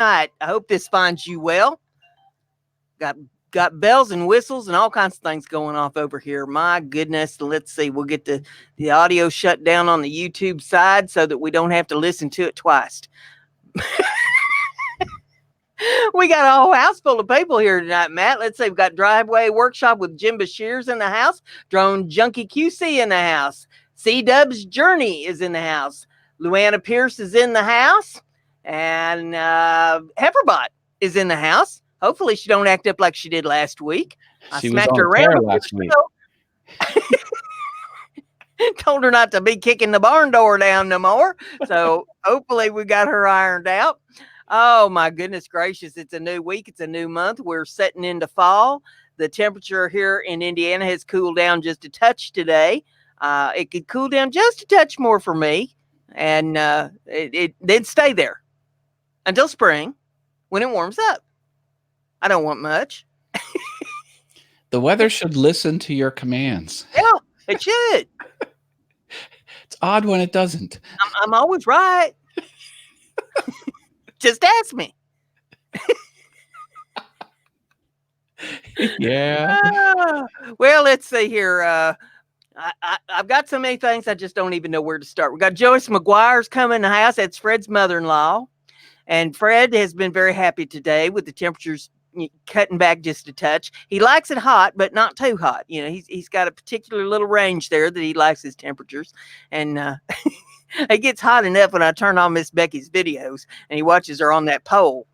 I hope this finds you well. Got bells and whistles and all kinds of things going off over here. My goodness. Let's see. We'll get the audio shut down on the YouTube side so that we don't have to listen to it twice. We got a whole house full of people here tonight, Matt. Let's see. We've got Driveway Workshop with Jim Bashir's in the house. Drone Junkie QC in the house. C-Dub's Journey is in the house. Luana Pierce is in the house. And Heiferbot is in the house. Hopefully she don't act up like she did last week. I smacked her around last week. Told her not to be kicking the barn door down no more. So hopefully we got her ironed out. Oh my goodness gracious. It's a new week. It's a new month. We're setting into fall. The temperature here in Indiana has cooled down just a touch today. It could cool down just a touch more for me. And it did stay there until spring when it warms up. I don't want much. The weather should listen to your commands. Yeah, it should. It's odd when it doesn't. I'm always right. Just ask me. Yeah. Well, let's see here. I've got so many things, I just don't even know where to start. We got Joyce McGuire's coming in the house. That's Fred's mother-in-law. And Fred has been very happy today with the temperatures cutting back just a touch. He likes it hot, but not too hot. You know, he's got a particular little range there that he likes his temperatures. And it gets hot enough when I turn on Miss Becky's videos and he watches her on that pole.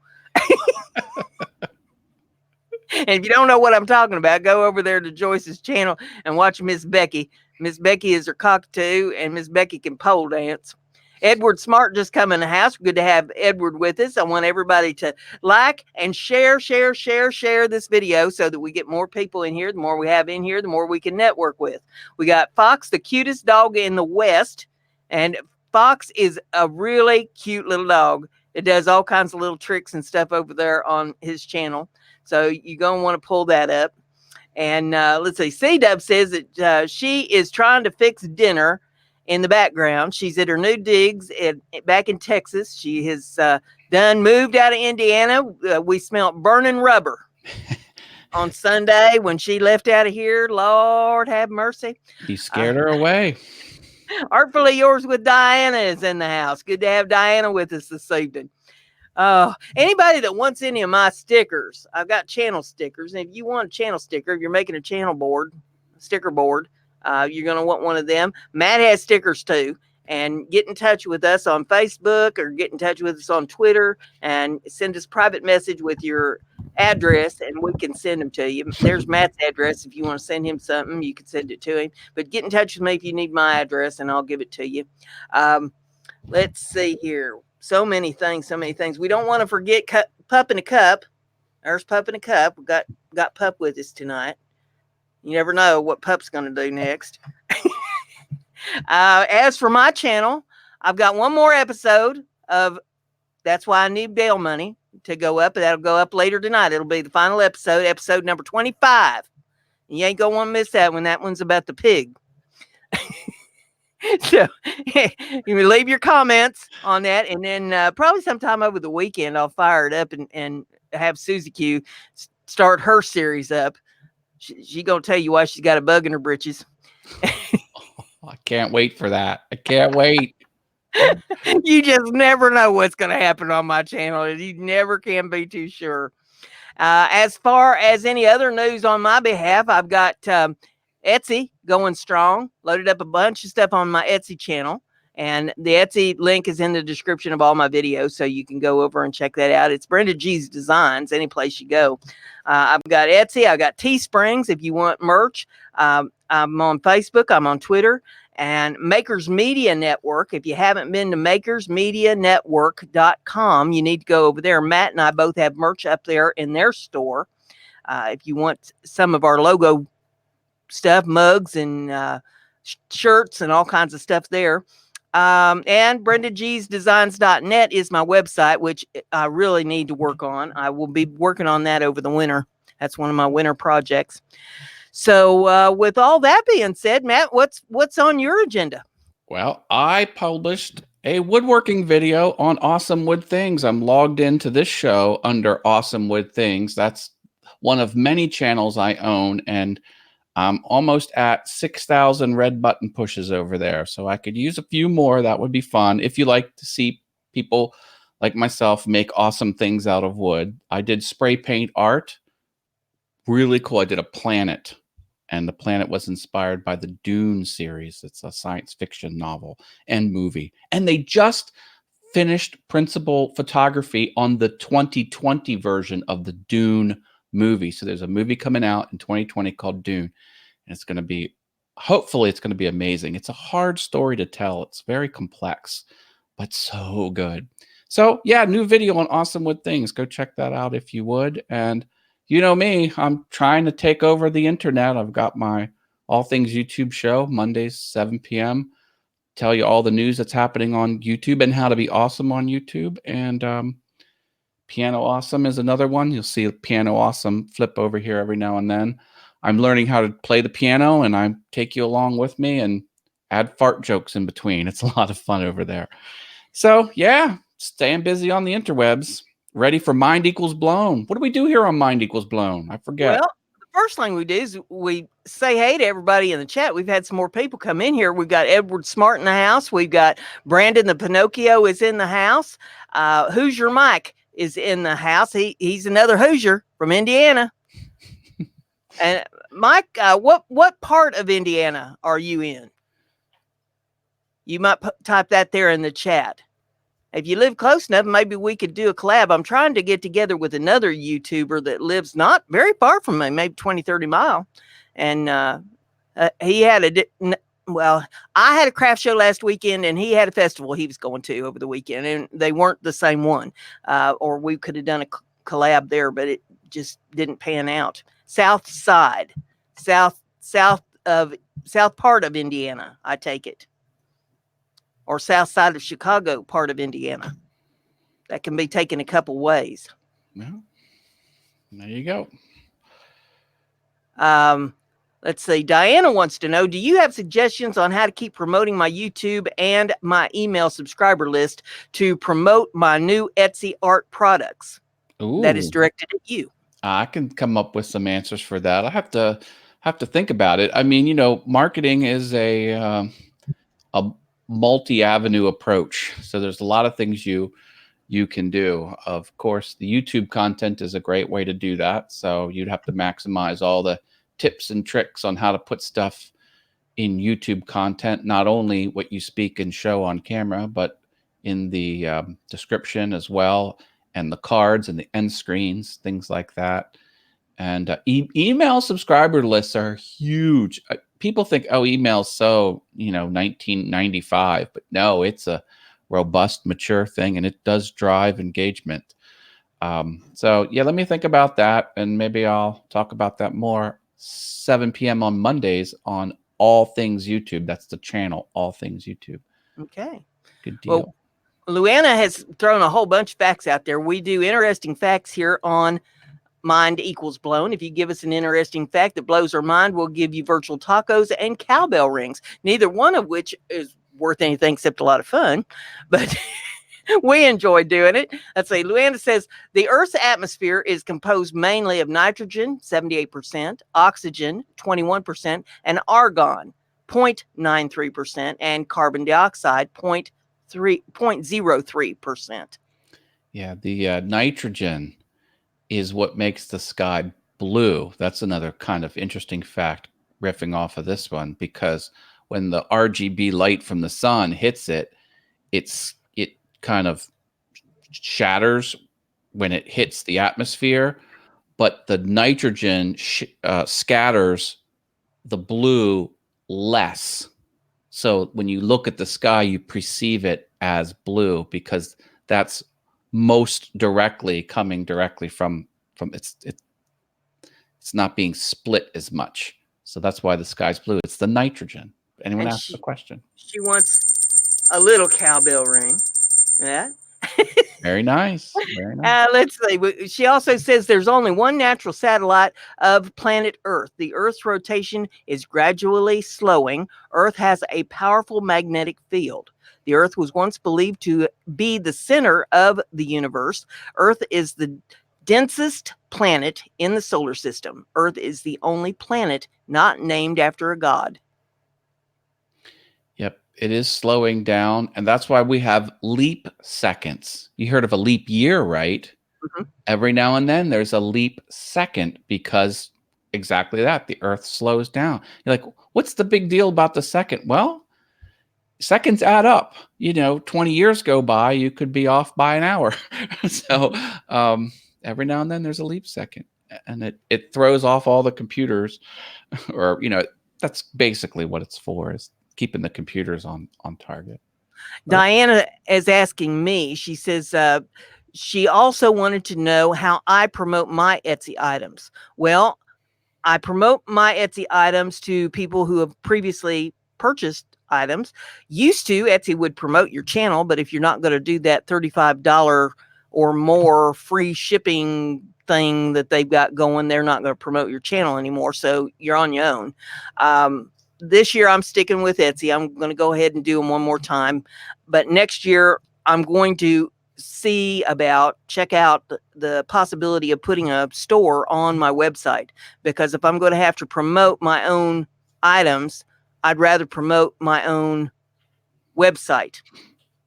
And if you don't know what I'm talking about, go over there to Joyce's channel and watch Miss Becky. Miss Becky is her cockatoo, and Miss Becky can pole dance. Edward Smart just come in the house. Good to have Edward with us. I want everybody to like and share this video so that we get more people in here. The more we have in here, the more we can network with. We got Fox, the cutest dog in the West. And Fox is a really cute little dog. It does all kinds of little tricks and stuff over there on his channel. So you're going to want to pull that up. And let's see. C-Dub says that she is trying to fix dinner in the background. She's at her new digs back in Texas. She has moved out of Indiana. We smelled burning rubber on Sunday when she left out of here. Lord have mercy. You scared her away. Artfully Yours with Diana is in the house. Good to have Diana with us this evening. Anybody that wants any of my stickers, I've got channel stickers. And if you want a channel sticker, if you're making a channel board, sticker board, you're going to want one of them. Matt has stickers too. And get in touch with us on Facebook or get in touch with us on Twitter and send us a private message with your address and we can send them to you. There's Matt's address. If you want to send him something, you can send it to him. But get in touch with me if you need my address and I'll give it to you. Let's see here. So many things. We don't want to forget Pup in a Cup. There's Pup in a Cup. We got Pup with us tonight. You never know what Pup's going to do next. As for my channel, I've got one more episode of That's Why I Need Bail Money to go up. That'll go up later tonight. It'll be the final episode number 25. You ain't going to want to miss that one. That one's about the pig. So you can leave your comments on that. And then probably sometime over the weekend, I'll fire it up and have Susie Q start her series up. She gonna tell you why she's got a bug in her britches. I can't wait for that. I can't wait. You just never know what's gonna happen on my channel. You never can be too sure. As far as any other news on my behalf, I've got Etsy going strong. Loaded up a bunch of stuff on my Etsy channel. And the Etsy link is in the description of all my videos, so you can go over and check that out. It's BrendaG's Designs, any place you go. I've got Etsy. I've got Teesprings if you want merch. I'm on Facebook. I'm on Twitter. And Makers Media Network. If you haven't been to makersmedianetwork.com, you need to go over there. Matt and I both have merch up there in their store. If you want some of our logo stuff, mugs and shirts and all kinds of stuff there. And BrendaG'sDesigns.net is my website, which I really need to work on. I will be working on that over the winter. That's one of my winter projects. So with all that being said, Matt, what's on your agenda? Well, I published a woodworking video on Awesome Wood Things. I'm logged into this show under Awesome Wood Things. That's one of many channels I own, and I'm almost at 6,000 red button pushes over there. So I could use a few more. That would be fun. If you like to see people like myself make awesome things out of wood. I did spray paint art. Really cool. I did a planet, and the planet was inspired by the Dune series. It's a science fiction novel and movie. And they just finished principal photography on the 2020 version of the Dune movie. So there's a movie coming out in 2020 called Dune, and it's going to be, hopefully it's going to be amazing. It's a hard story to tell. It's very complex, but so good. So yeah, new video on Awesome Wood Things. Go check that out if you would. And you know me, I'm trying to take over the internet. I've got my All Things YouTube show, Mondays, 7 p.m. Tell you all the news that's happening on YouTube and how to be awesome on YouTube. And Piano Awesome is another one. You'll see Piano Awesome flip over here every now and then. I'm learning how to play the piano, and I take you along with me and add fart jokes in between. It's a lot of fun over there. So yeah, staying busy on the interwebs. Ready for Mind Equals Blown. What do we do here on Mind Equals Blown? I forget. Well, the first thing we do is we say hey to everybody in the chat. We've had some more people come in here. We've got Edward Smart in the house. We've got Brandon the Pinocchio is in the house. Hoosier Mike is in the house. He's another Hoosier from Indiana. And Mike, what part of Indiana are you in? You might type that there in the chat. If you live close enough, maybe we could do a collab. I'm trying to get together with another YouTuber that lives not very far from me, maybe 20, 30 miles. And he had I had a craft show last weekend, and he had a festival he was going to over the weekend, and they weren't the same one. Or we could have done a collab there, but it just didn't pan out. South side, south part of Indiana, I take it. Or south side of Chicago, part of Indiana. That can be taken a couple ways. Well, there you go. Let's see. Diana wants to know, do you have suggestions on how to keep promoting my YouTube and my email subscriber list to promote my new Etsy art products? Ooh. That is directed at you? I can come up with some answers for that. I have to think about it. I mean, you know, marketing is a multi-avenue approach. So there's a lot of things you can do. Of course, the YouTube content is a great way to do that. So you'd have to maximize all the tips and tricks on how to put stuff in YouTube content, not only what you speak and show on camera, but in the description as well, and the cards and the end screens, things like that. And email subscriber lists are huge. People think, oh, email's so, 1995, but no, it's a robust, mature thing, and it does drive engagement. So yeah, let me think about that, and maybe I'll talk about that more 7 p.m. on Mondays on All Things YouTube. That's the channel, All Things YouTube. Okay. Good deal. Well, Luana has thrown a whole bunch of facts out there. We do interesting facts here on Mind Equals Blown. If you give us an interesting fact that blows our mind, we'll give you virtual tacos and cowbell rings, neither one of which is worth anything except a lot of fun, but we enjoy doing it. Let's see. Luana says the Earth's atmosphere is composed mainly of nitrogen, 78%, oxygen, 21%, and argon, 0.93%, and carbon dioxide, 0.03%. Yeah, the nitrogen is what makes the sky blue. That's another kind of interesting fact, riffing off of this one, because when the RGB light from the sun hits it, it kind of shatters when it hits the atmosphere, but the nitrogen scatters the blue less. So when you look at the sky, you perceive it as blue because that's most directly coming directly from it's not being split as much. So that's why the sky's blue. It's the nitrogen. Anyone ask the question? She wants a little cowbell ring. Yeah. Very nice. Very nice. Let's see. She also says there's only one natural satellite of planet Earth. The Earth's rotation is gradually slowing. Earth has a powerful magnetic field. The Earth was once believed to be the center of the universe. Earth is the densest planet in the solar system. Earth is the only planet not named after a god. Yep, it is slowing down, and that's why we have leap seconds. You heard of a leap year, right? Mm-hmm. Every now and then there's a leap second because exactly that. The Earth slows down. You're like, what's the big deal about the second? Well, seconds add up. 20 years go by, you could be off by an hour. So every now and then there's a leap second, and it throws off all the computers, or that's basically what it's for, is keeping the computers on target. Diana is asking me, she says, she also wanted to know how I promote my Etsy items. Well, I promote my Etsy items to people who have previously purchased items. Used to, Etsy would promote your channel, but if you're not going to do that $35 or more free shipping thing that they've got going, they're not going to promote your channel anymore. So you're on your own. This year I'm sticking with Etsy. I'm going to go ahead and do them one more time. But next year I'm going to check out the possibility of putting a store on my website, because if I'm going to have to promote my own items, I'd rather promote my own website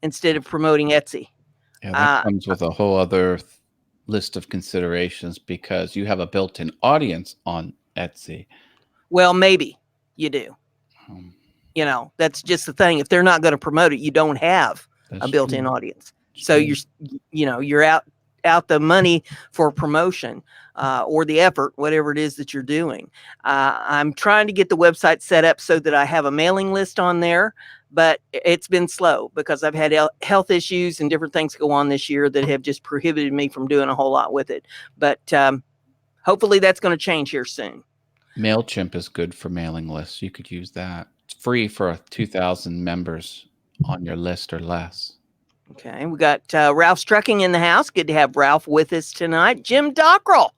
instead of promoting Etsy. Yeah, that comes with a whole other list of considerations, because you have a built-in audience on Etsy. Well, maybe you do. That's just the thing. If they're not going to promote it, you don't have a built-in audience. So you're out the money for promotion or the effort, whatever it is that you're doing. I'm trying to get the website set up so that I have a mailing list on there, but it's been slow because I've had health issues and different things go on this year that have just prohibited me from doing a whole lot with it. But hopefully that's going to change here soon. MailChimp is good for mailing lists. You could use that. It's free for 2,000 members on your list or less. Okay, we got Ralph's Trucking in the house. Good to have Ralph with us tonight. Jim Dockrell.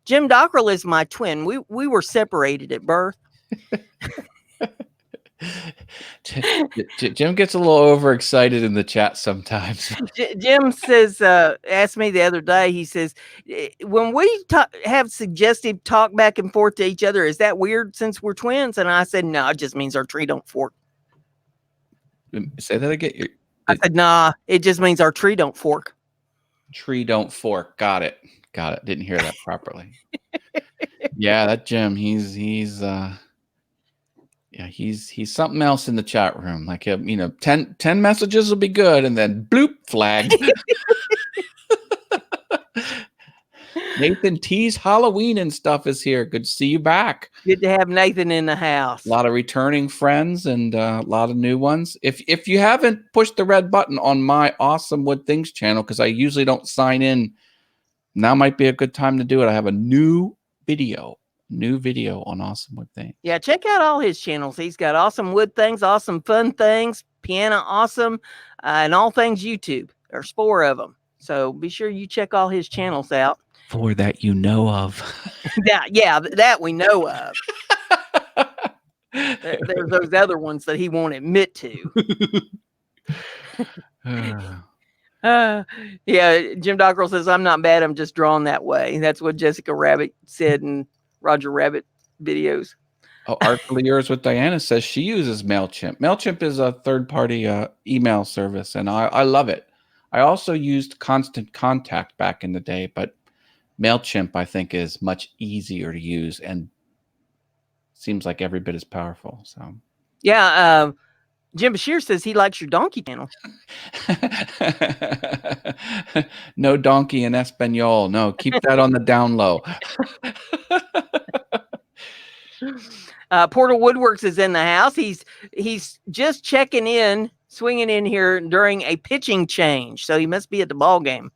Jim Dockrell is my twin. We were separated at birth. Jim gets a little overexcited in the chat sometimes. Jim says, asked me the other day, he says, when we have suggestive talk back and forth to each other, is that weird since we're twins? And I said, no, it just means our tree don't fork. Say that again. I said, nah, it just means our tree don't fork. Tree don't fork. Got it. Didn't hear that properly. Yeah, that Jim, he's something else in the chat room. Like, 10 messages will be good, and then bloop, flag. Nathan T's Halloween and stuff is here. Good to see you back. Good to have Nathan in the house. A lot of returning friends and a lot of new ones. If you haven't pushed the red button on my Awesome Wood Things channel, because I usually don't sign in, now might be a good time to do it. I have a new video on Awesome Wood Things. Yeah, check out all his channels. He's got Awesome Wood Things, Awesome Fun Things, Piano Awesome, and all things YouTube. There's 4 of them. So be sure you check all his channels out. 4 that you know of. Yeah, that we know of. There's those other ones that he won't admit to. Yeah, Jim Dockrell says, I'm not bad. I'm just drawn that way. That's what Jessica Rabbit said in Roger Rabbit videos. Oh, Artfully Yours with Diana says she uses MailChimp. MailChimp is a third-party email service, and I love it. I also used Constant Contact back in the day, but MailChimp, I think, is much easier to use and seems like every bit as powerful. So, yeah, Jim Bashir says he likes your donkey channel. No donkey in Espanol. No, keep that on the down low. Portal Woodworks is in the house. He's just checking in, swinging in here during a pitching change. So he must be at the ball game.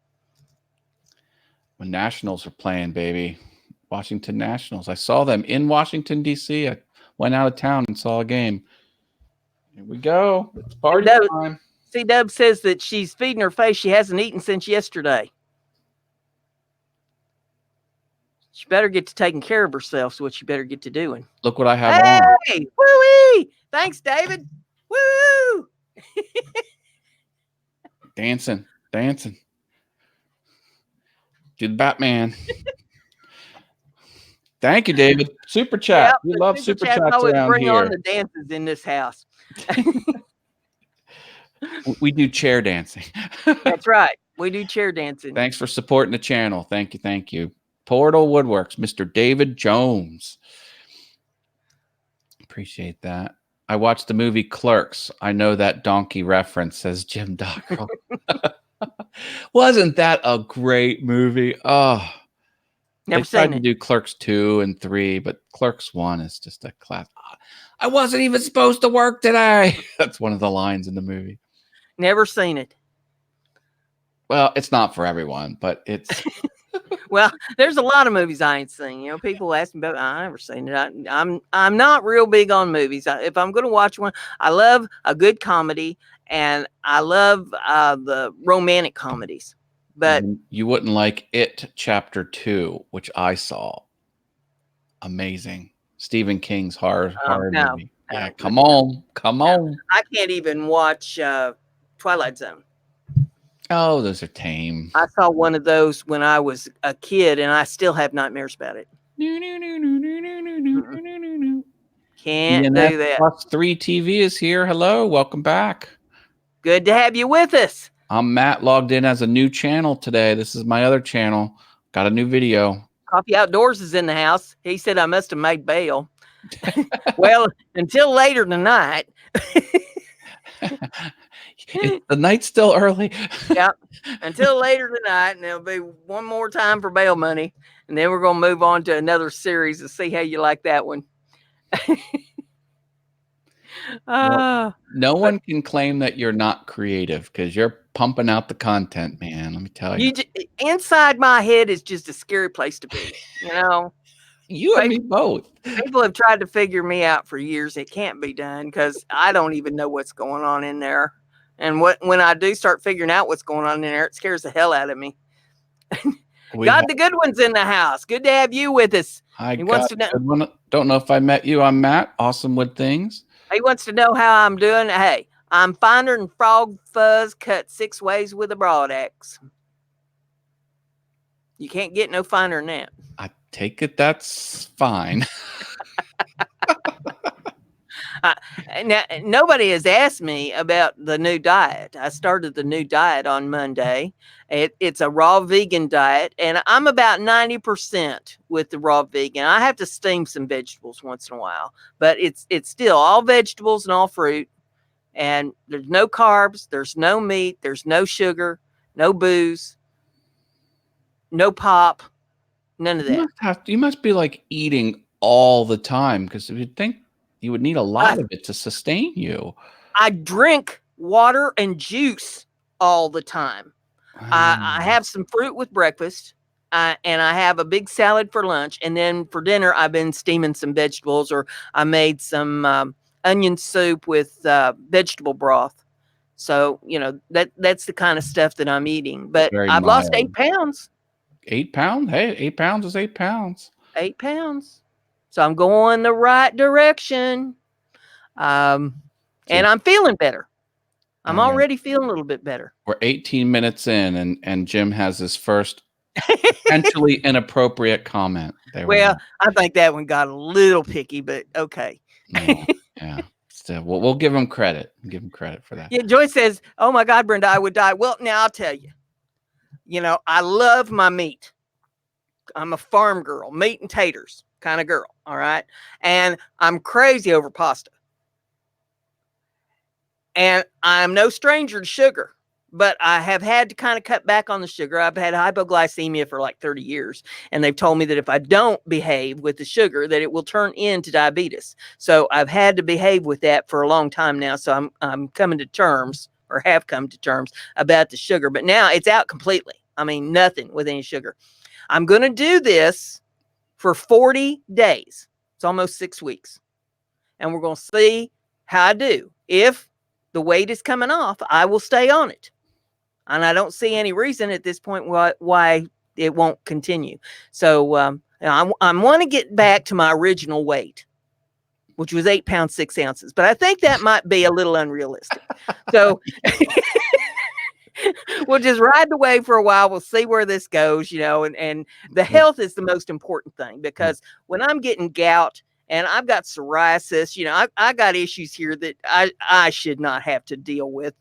When Nationals are playing, baby. Washington Nationals. I saw them in Washington, D.C. I went out of town and saw a game. Here we go. It's party time. Dixie Dub says that she's feeding her face. She hasn't eaten since yesterday. She better get to taking care of herself. So what she better get to doing. Look what I have on. Hey, woo-wee! Thanks, David. Woo! Dancing. Do the Batman. Thank you, David. Super chat. Yep, We love super chats always around bring on here. the dances in this house. We do chair dancing. That's right. We do chair dancing. Thanks for supporting the channel. Thank you. Portal Woodworks, Mr. David Jones. Appreciate that. I watched the movie Clerks. I know that donkey reference, says Jim Dockrell. Wasn't that a great movie? Oh, Never they tried seen to it. do Clerks 2 and 3, but Clerks 1 is just a class. I wasn't even supposed to work today. That's one of the lines in the movie. Never seen it. Well, it's not for everyone, but it's Well, there's a lot of movies I ain't seen. You know, people ask me about. I never seen it. I'm not real big on movies. If I'm going to watch one, I love a good comedy, and I love the romantic comedies. But you wouldn't like It Chapter 2, which I saw. Amazing. Stephen King's horror no, movie. Yeah, come on. I can't even watch Twilight Zone. Oh, those are tame. I saw one of those when I was a kid, and I still have nightmares about it. Can't do that. Plus 3 TV is here. Hello, welcome back. Good to have you with us. I'm Matt, logged in as a new channel today. This is my other channel. Got a new video. Coffee Outdoors is in the house. He said I must have made bail. Well, until later tonight. The night's still early. Yep. Until later tonight, and there'll be one more time for bail money, and then we're going to move on to another series to see how you like that one. No one can claim that you're not creative because you're pumping out the content, man. Let me tell you. Inside my head is just a scary place to be. You know, you and me both. People have tried to figure me out for years. It can't be done because I don't even know what's going on in there. And when I do start figuring out what's going on in there, it scares the hell out of me. The good one's in the house. Good to have you with us. He wants to know. Don't know if I met you. I'm Matt. Awesome Wood Things. He wants to know how I'm doing. Hey, I'm finer than frog fuzz cut 6 ways with a broad axe. You can't get no finer than that. I take it that's fine. Now, nobody has asked me about the new diet. I started the new diet on Monday. It's a raw vegan diet, and I'm about 90% with the raw vegan. I have to steam some vegetables once in a while, but it's still all vegetables and all fruit, and there's no carbs, there's no meat, there's no sugar, no booze, no pop, none of that. You must be like eating all the time because you'd think you would need a lot of it to sustain you. I drink water and juice all the time. I have some fruit with breakfast, and I have a big salad for lunch. And then for dinner, I've been steaming some vegetables, or I made some onion soup with vegetable broth. So, you know, that's the kind of stuff that I'm eating. But I've lost 8 pounds. 8 pounds? Hey, 8 pounds is 8 pounds. 8 pounds. So I'm going the right direction. And I'm feeling better. I'm already feeling a little bit better. We're 18 minutes in, and Jim has his first potentially inappropriate comment. Well, I think that one got a little picky, but okay. Yeah. Still, we'll give him credit. Give him credit for that. Yeah, Joyce says, "Oh my God, Brenda, I would die." Well, now I'll tell you. You know, I love my meat. I'm a farm girl, meat and taters kind of girl. All right. And I'm crazy over pasta. And I'm no stranger to sugar, but I have had to kind of cut back on the sugar. I've had hypoglycemia for like 30 years. And they've told me that if I don't behave with the sugar, that it will turn into diabetes. So I've had to behave with that for a long time now. So I'm coming to terms, or have come to terms, about the sugar. But now it's out completely. I mean, nothing with any sugar. I'm going to do this for 40 days. It's almost 6 weeks. And we're going to see how I do. If the weight is coming off, I will stay on it. And I don't see any reason at this point why it won't continue. So I want to get back to my original weight, which was 8 pounds 6 ounces. But I think that might be a little unrealistic. So we'll just ride the wave for a while. We'll see where this goes, and the health is the most important thing, because when I'm getting gout and I've got psoriasis, I got issues here that I should not have to deal with.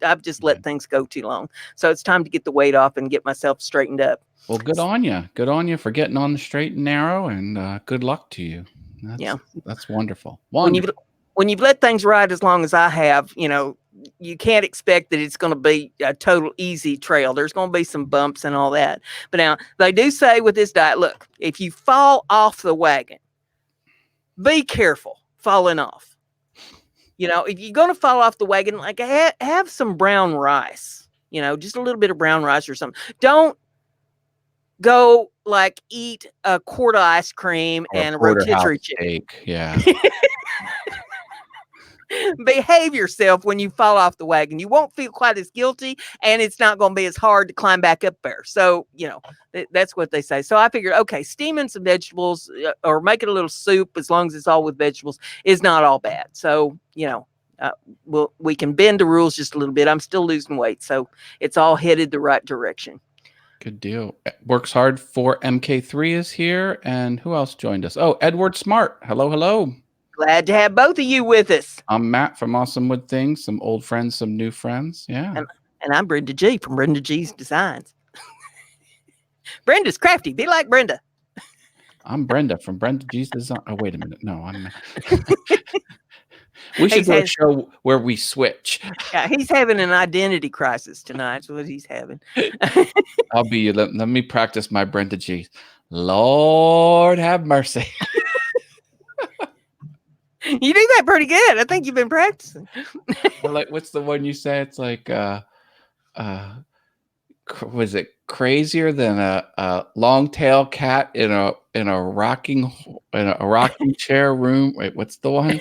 I've just let things go too long. So it's time to get the weight off and get myself straightened up. Well, good on you. Good on you for getting on the straight and narrow, and good luck to you. That's wonderful. When you've let things ride as long as I have, you can't expect that it's going to be a total easy trail. There's going to be some bumps and all that. But now they do say with this diet, look, if you fall off the wagon, be careful falling off. If you're going to fall off the wagon, like have some brown rice, just a little bit of brown rice or something. Don't go like eat a quart of ice cream or and a rotisserie chicken. Yeah. Behave yourself when you fall off the wagon. You won't feel quite as guilty, and it's not going to be as hard to climb back up there. So, that's what they say. So I figured, okay, steaming some vegetables or making a little soup, as long as it's all with vegetables, is not all bad. So, we can bend the rules just a little bit. I'm still losing weight, so it's all headed the right direction. Good deal. Works Hard for MK3 is here. And who else joined us? Oh, Edward Smart. Hello. Glad to have both of you with us. I'm Matt from Awesome Wood Things. Some old friends, some new friends. Yeah. And I'm BrendaG from BrendaG's Designs. Brenda's crafty. Be like Brenda. I'm Brenda from BrendaG's Design. Oh, wait a minute. No, I'm We should do a show where we switch. Yeah, he's having an identity crisis tonight. That's what he's having. I'll be you. Let me practice my BrendaG. Lord have mercy. You do that pretty good. I think you've been practicing. Like, what's the one you say? It's like, was it crazier than a long tail cat in a rocking chair room? Wait, what's the one?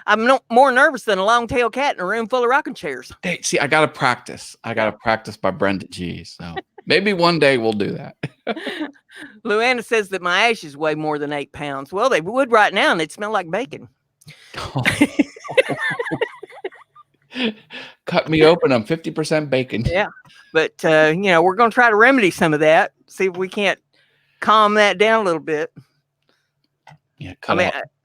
I'm more nervous than a long tail cat in a room full of rocking chairs. Hey, see, I got to practice. I got to practice by BrendaG. So maybe one day we'll do that. Luana says that my ashes weigh more than 8 pounds. Well, they would right now, and they'd smell like bacon. Oh. Cut me open. I'm 50% bacon. Yeah. But, we're going to try to remedy some of that. See if we can't calm that down a little bit. Yeah.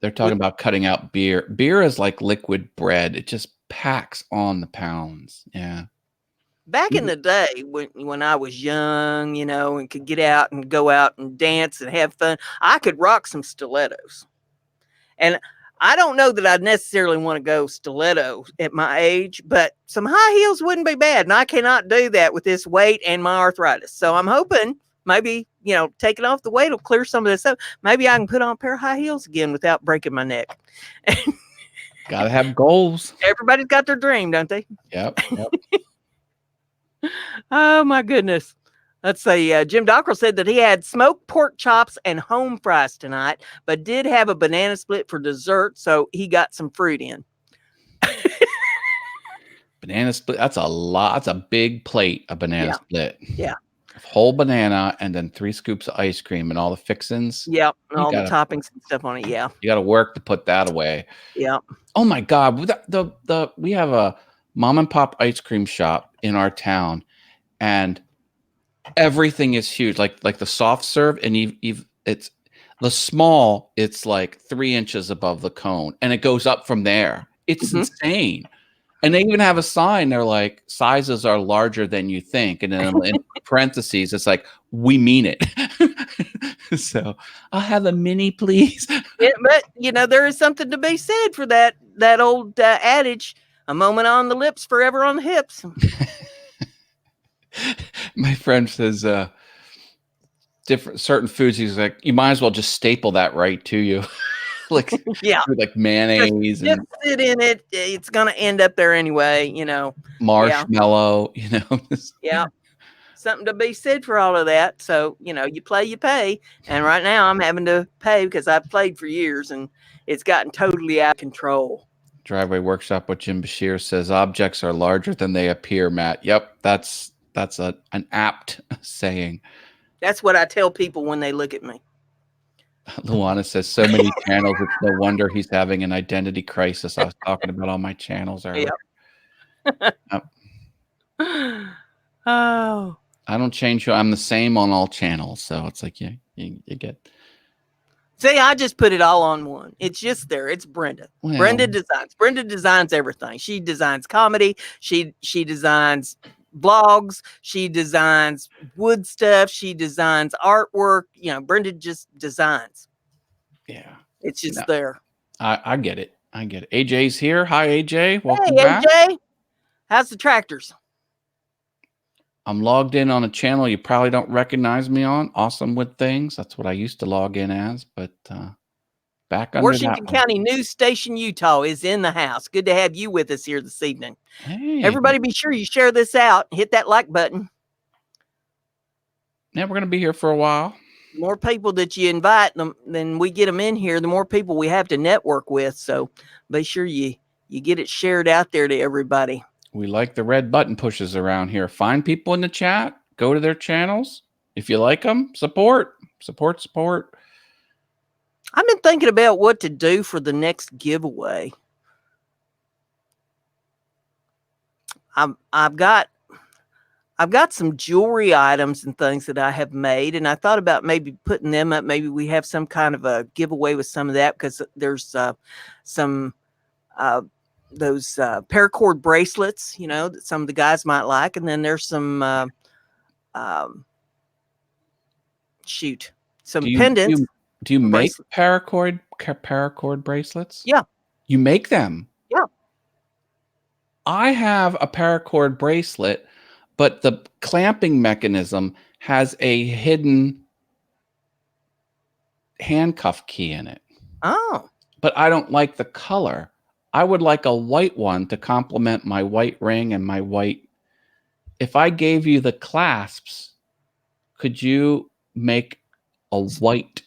They're talking about cutting out beer. Beer is like liquid bread. It just packs on the pounds. Yeah. Back in the day when I was young, and could get out and go out and dance and have fun, I could rock some stilettos. And I don't know that I'd necessarily want to go stiletto at my age, but some high heels wouldn't be bad. And I cannot do that with this weight and my arthritis. So I'm hoping maybe, taking off the weight will clear some of this up. Maybe I can put on a pair of high heels again without breaking my neck. Gotta have goals. Everybody's got their dream, don't they? Yep. Oh, my goodness. Let's see. Jim Dockrell said that he had smoked pork chops and home fries tonight, but did have a banana split for dessert, so he got some fruit in. Banana split. That's a lot. That's a big plate of banana split. Yeah. Whole banana and then 3 scoops of ice cream and all the fixins. Yep. And all the toppings and stuff on it. Yeah. You got to work to put that away. Yeah. Oh my God. We have a mom and pop ice cream shop in our town, and everything is huge. Like the soft serve, and it's the small. It's like 3 inches above the cone, and it goes up from there. It's insane. And they even have a sign. They're like, sizes are larger than you think. And then in parentheses, it's like, we mean it. So I'll have a mini, please. Yeah, but, there is something to be said for that old adage, a moment on the lips, forever on the hips. My friend says certain foods, he's like, you might as well just staple that right to you. Like mayonnaise just sit in it. It's gonna end up there anyway, marshmallow, Yeah, something to be said for all of that. So you play, you pay, and right now I'm having to pay because I've played for years and it's gotten totally out of control. Driveway Workshop with Jim Bashir says objects are larger than they appear, Matt. Yep, that's an apt saying. That's what I tell people when they look at me. Luana says so many channels. It's no wonder he's having an identity crisis. I was talking about all my channels earlier. Yep. Oh. I don't change. I'm the same on all channels, so it's like you get. See, I just put it all on one. It's just there. It's Brenda. Well, Brenda designs. Brenda designs everything. She designs comedy. She designs vlogs. She designs wood stuff. She designs artwork. You know, Brenda just designs. Yeah, it's just there. I get it. I get it. AJ's here. Hi, AJ. Welcome hey, back. AJ, how's the tractors? I'm logged in on a channel you probably don't recognize me on. Awesome with Things. That's what I used to log in as, but back under Washington County News Station, Utah is in the house. Good to have you with us here this evening. Hey. Everybody be sure you share this out. Hit that like button. Yeah, we're going to be here for a while. The more people that you invite, then we get them in here, the more people we have to network with. So be sure you get it shared out there to everybody. We like the red button pushes around here. Find people in the chat. Go to their channels. If you like them, support. I've been thinking about what to do for the next giveaway. I've got some jewelry items and things that I have made, and I thought about maybe putting them up. Maybe we have some kind of a giveaway with some of that, because there's some those paracord bracelets, you know, that some of the guys might like, and then there's some pendants. Do you make paracord bracelets? Yeah. You make them? Yeah. I have a paracord bracelet, but the clamping mechanism has a hidden handcuff key in it. Oh. But I don't like the color. I would like a white one to complement my white ring and my white. If I gave you the clasps, could you make a white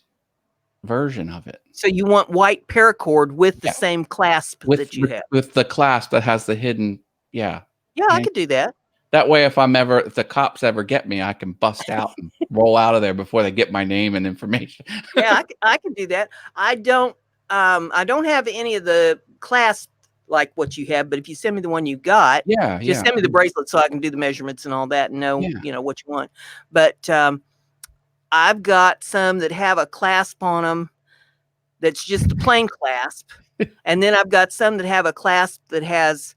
version of it? So you want white paracord with the same clasp that you have? With the clasp that has the hidden, Yeah, I could do that. That way, if the cops ever get me, I can bust out and roll out of there before they get my name and information. Yeah, I can do that. I don't have any of the clasp like what you have, but if you send me the one you got, just send me the bracelet so I can do the measurements and all that and know, you know, what you want. But I've got some that have a clasp on them that's just the plain clasp. And then I've got some that have a clasp that has,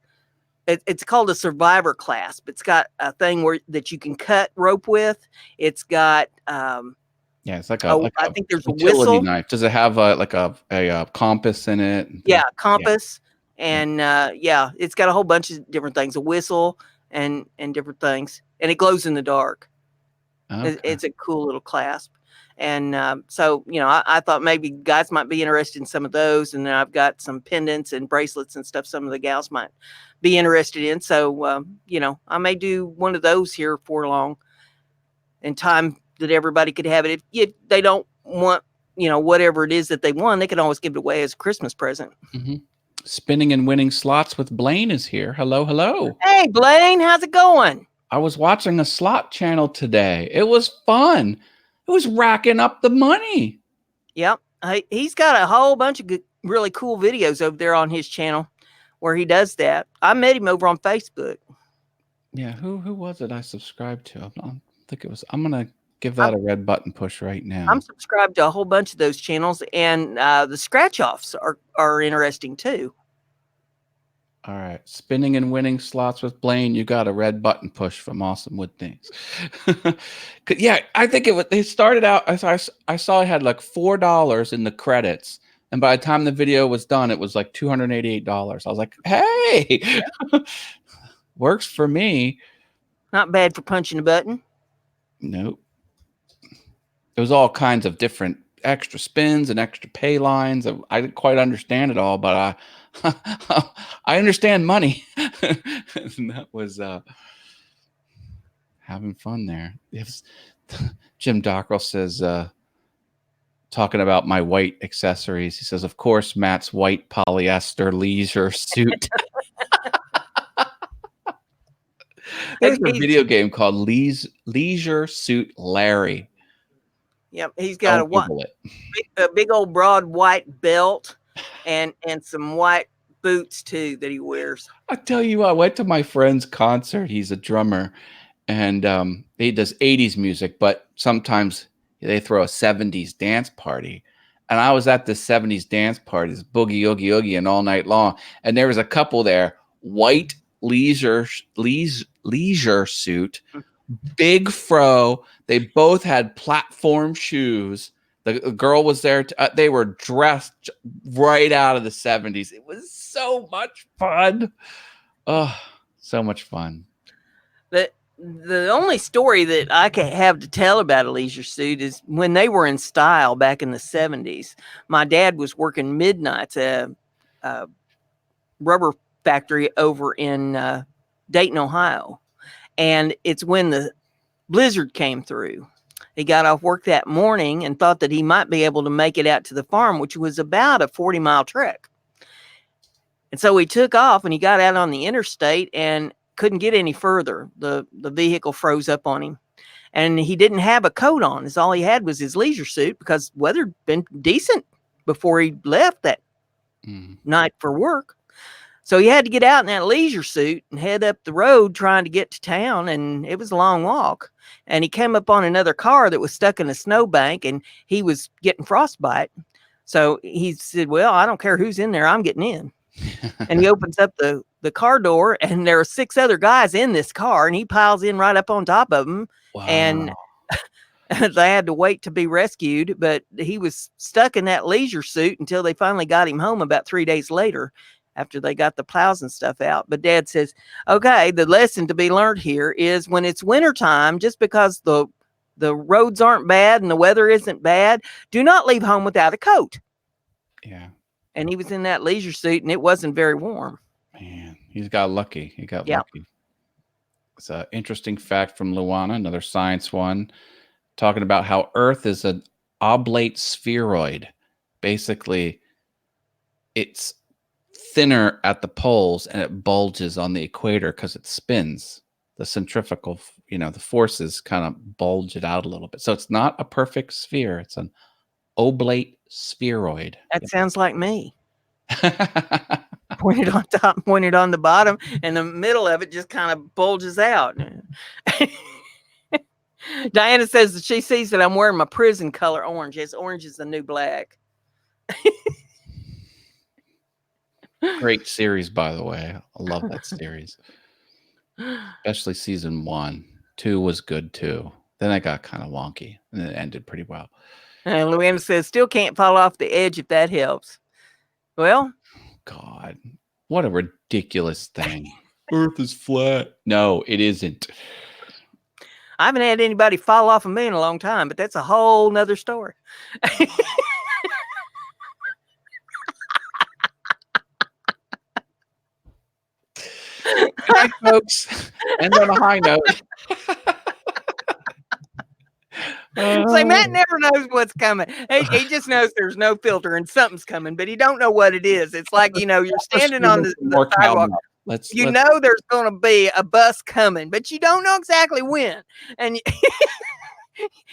it's called a survivor clasp. It's got a thing that you can cut rope with. It's got it's like I think there's a utility whistle knife. Does it have a compass in it? Yeah, compass. And it's got a whole bunch of different things, a whistle and different things. And it glows in the dark. Okay. It's a cool little clasp. And so, you know, I thought maybe guys might be interested in some of those. And then I've got some pendants and bracelets and stuff some of the gals might be interested in. So, you know, I may do one of those here for long in time that everybody could have it. If they don't want, you know, whatever it is that they want, they can always give it away as a Christmas present. Mm-hmm. Spinning and Winning Slots with Blaine is here. Hello, hello. Hey, Blaine, how's it going? I was watching a slot channel today. It was fun. It was racking up the money. Yep. He's got a whole bunch of good, really cool videos over there on his channel where he does that. I met him over on Facebook. Yeah, who was it I subscribed to? I'm going to give that a red button push right now. I'm subscribed to a whole bunch of those channels, and the scratch-offs are interesting too. All right. Spinning and Winning Slots with Blaine. You got a red button push from Awesome Wood Things. Yeah, I think it started out, I saw it had like $4 in the credits. And by the time the video was done, it was like $288. I was like, hey, works for me. Not bad for punching a button. Nope. It was all kinds of different extra spins and extra pay lines. I didn't quite understand it all, but I understand money. And that was having fun there. Jim Dockrell says talking about my white accessories. He says, of course, Matt's white polyester leisure suit. There's a video game called Leisure Suit Larry. Yep, he's got Google it. a big old broad white belt and some white boots too that he wears. I tell you, I went to my friend's concert. He's a drummer, and he does 80s music, but sometimes they throw a 70s dance party. And I was at this 70s dance party, this boogie, oogie, oogie, and all night long. And there was a couple there, white leisure suit, big fro. They both had platform shoes. The girl was there. They were dressed right out of the 70s. It was so much fun. Oh, so much fun. The only story that I can have to tell about a leisure suit is when they were in style back in the 70s. My dad was working midnights at a rubber factory over in Dayton, Ohio. And it's when the blizzard came through. He got off work that morning and thought that he might be able to make it out to the farm, which was about a 40-mile trek. And so he took off and he got out on the interstate and couldn't get any further. The vehicle froze up on him. And he didn't have a coat on. All he had was his leisure suit because weather had been decent before he left that night for work. So he had to get out in that leisure suit and head up the road trying to get to town. And it was a long walk. And he came up on another car that was stuck in a snowbank and he was getting frostbite. So he said, well, I don't care who's in there. I'm getting in. And he opens up the car door and there are 6 other guys in this car and he piles in right up on top of them. Wow. And they had to wait to be rescued, but he was stuck in that leisure suit until they finally got him home about 3 days later after they got the plows and stuff out. But Dad says, okay, the lesson to be learned here is when it's wintertime, just because the roads aren't bad and the weather isn't bad, do not leave home without a coat. Yeah. And he was in that leisure suit and it wasn't very warm. Man, he got lucky. Lucky. It's an interesting fact from Luana, another science one, talking about how Earth is an oblate spheroid. Basically, it's thinner at the poles and it bulges on the equator because it spins. The centrifugal, the forces kind of bulge it out a little bit. So it's not a perfect sphere. It's an oblate spheroid. That sounds like me. Pointed on top, pointed on the bottom, and the middle of it just kind of bulges out. Diana says that she sees that I'm wearing my prison color orange. Yes, orange is the new black. Great series, by the way. I love that series. Especially season 1. 2 was good too. Then it got kind of wonky and it ended pretty well. And Luann says, still can't fall off the edge if that helps. Well, God, what a ridiculous thing. Earth is flat. No, it isn't. I haven't had anybody fall off of me in a long time, but that's a whole nother story. Good night, folks. End on a high note. Say, Matt never knows what's coming. He just knows there's no filter and something's coming, but he don't know what it is. It's like, you're standing on the sidewalk. Know there's going to be a bus coming, but you don't know exactly when. And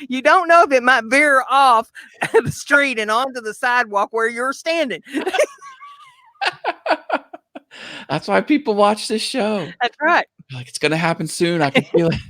you don't know if it might veer off the street and onto the sidewalk where you're standing. That's why people watch this show. That's right. Like, it's going to happen soon. I can feel it.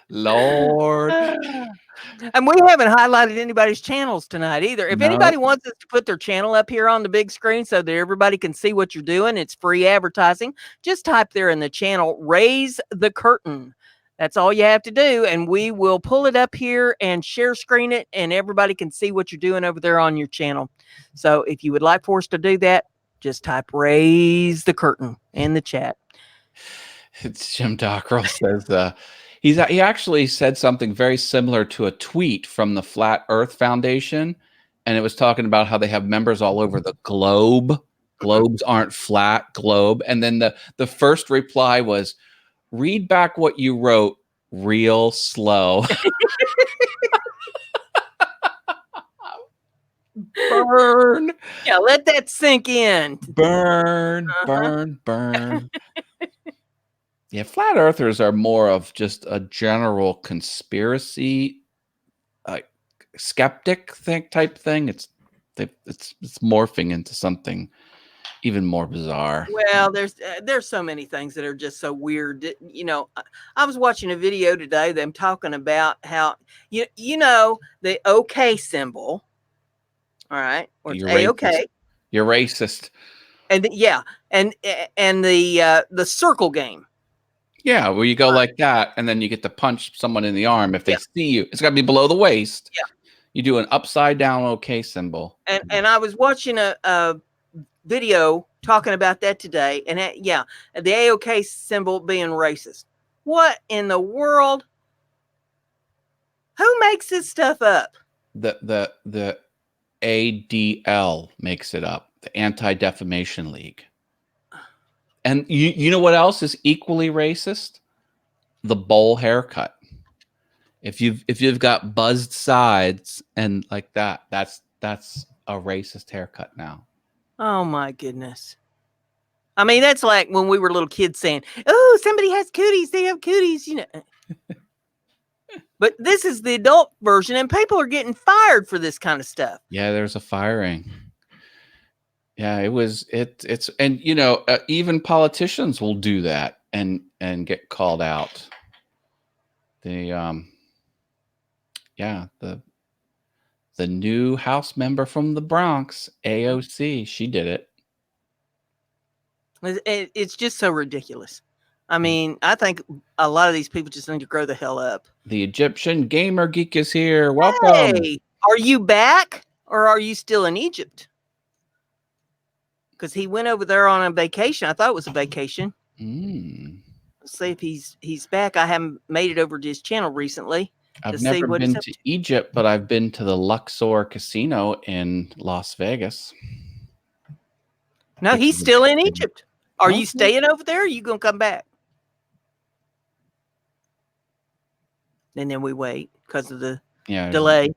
Lord. And we haven't highlighted anybody's channels tonight either. If anybody wants us to put their channel up here on the big screen so that everybody can see what you're doing, it's free advertising. Just type there in the channel, Raise the Curtain. That's all you have to do. And we will pull it up here and share screen it, and everybody can see what you're doing over there on your channel. So if you would like for us to do that, just type Raise the Curtain in the chat. It's Jim Dockrell says, he actually said something very similar to a tweet from the Flat Earth Foundation, and it was talking about how they have members all over the globe. Globes aren't flat, globe. And then the first reply was, read back what you wrote real slow. Burn, Yeah, let that sink in. burn, burn, burn. Yeah, flat earthers are more of just a general conspiracy, like skeptic type thing. It's morphing into something even more bizarre. Well, there's so many things that are just so weird. I was watching a video today, them talking about how the OK symbol, all right, or it's You're A-OK, racist. You're racist. and and the circle game. Yeah, where you go like that, and then you get to punch someone in the arm if they Yeah. see you. It's got to be below the waist. Yeah. You do an upside down OK symbol. And I was watching a video talking about that today, and the A-OK symbol being racist. What in the world? Who makes this stuff up? The ADL makes it up, the Anti-Defamation League. And you know what else is equally racist? The bowl haircut. If you've got buzzed sides and like that, that's a racist haircut now. Oh my goodness. I mean, that's like when we were little kids saying, "Oh, somebody has cooties, they have cooties," But this is the adult version, and people are getting fired for this kind of stuff. Yeah, there's a firing. Yeah, it's and even politicians will do that and get called out. The the new House member from the Bronx, AOC, she did it. It's just so ridiculous. I mean, I think a lot of these people just need to grow the hell up. The Egyptian gamer geek is here. Welcome. Hey, are you back or are you still in Egypt? Because he went over there on a vacation. I thought it was a vacation. Let's see if he's back. I haven't made it over to his channel recently. I've never been to Egypt, but I've been to the Luxor Casino in Las Vegas. No, he's still in Egypt. Are you staying over there? Or are you going to come back? And then we wait because of the delay.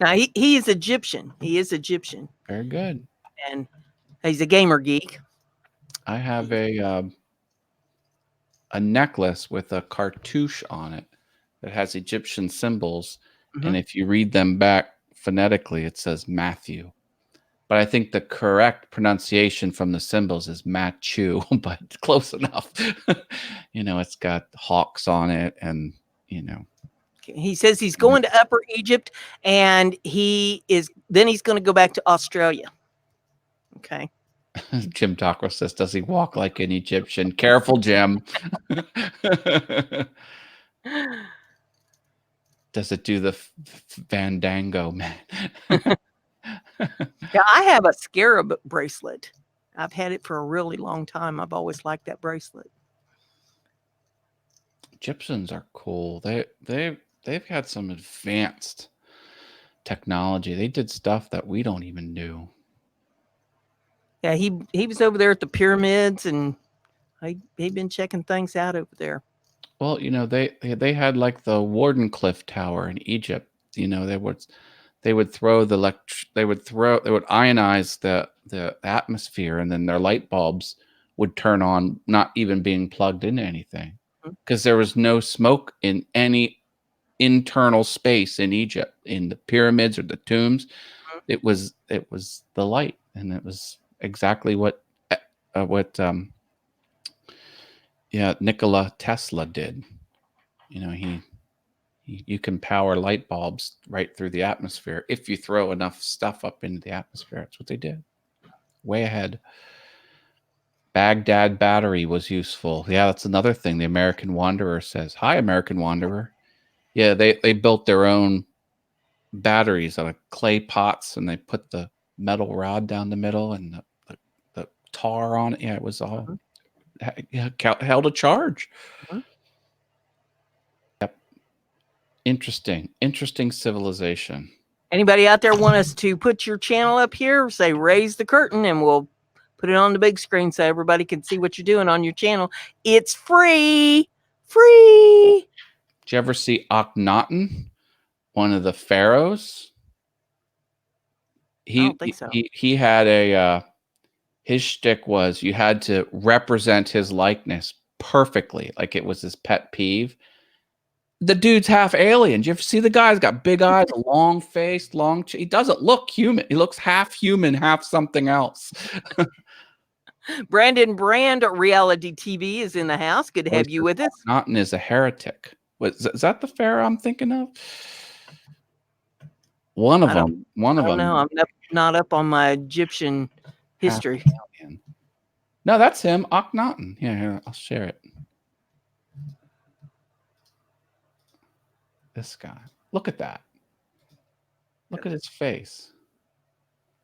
Now, he is Egyptian. He is Egyptian. Very good. And he's a gamer geek. I have a necklace with a cartouche on it that has Egyptian symbols. And if you read them back phonetically, it says Matthew. But I think the correct pronunciation from the symbols is Matthew, but close enough. It's got hawks on it, and He says he's going to Upper Egypt, and he's going to go back to Australia. Okay. Jim Taco says, does he walk like an Egyptian? Careful, Jim. Does it do the fandango, man? Yeah, I have a scarab bracelet. I've had it for a really long time. I've always liked that bracelet. Egyptians are cool. They've had some advanced technology. They did stuff that we don't even do. Yeah, he was over there at the pyramids, and he'd been checking things out over there. Well, they had like the Wardenclyffe Tower in Egypt. They would ionize the atmosphere, and then their light bulbs would turn on, not even being plugged into anything, because there was no smoke in any internal space in Egypt, in the pyramids or the tombs. It was the light, and it was exactly what Nikola Tesla did. You can power light bulbs right through the atmosphere if you throw enough stuff up into the atmosphere. That's what they did. Way ahead. Baghdad battery was useful. Yeah, that's another thing. The American Wanderer says, "Hi, American Wanderer." Yeah, they built their own batteries out of clay pots, and they put the metal rod down the middle and the tar on it. Yeah, it was all held a charge. Yep. Interesting civilization. Anybody out there want us to put your channel up here? Say raise the curtain, and we'll Put it on the big screen so everybody can see what you're doing on your channel. It's free. Free. Did you ever see Akhenaten, one of the pharaohs? I don't think so. He had a his shtick was you had to represent his likeness perfectly, like it was his pet peeve. The dude's half alien. Do you ever see the guy? He's got big eyes, a long face, he doesn't look human. He looks half human, half something else. Brandon Brand Reality TV is in the house. Good to have you with us. Akhenaten is a heretic. Is that the pharaoh I'm thinking of? One of them. One of them. No, I'm not up on my Egyptian history. No, that's him, Akhenaten. Yeah, here, I'll share it. This guy. Look at that. Look at his face.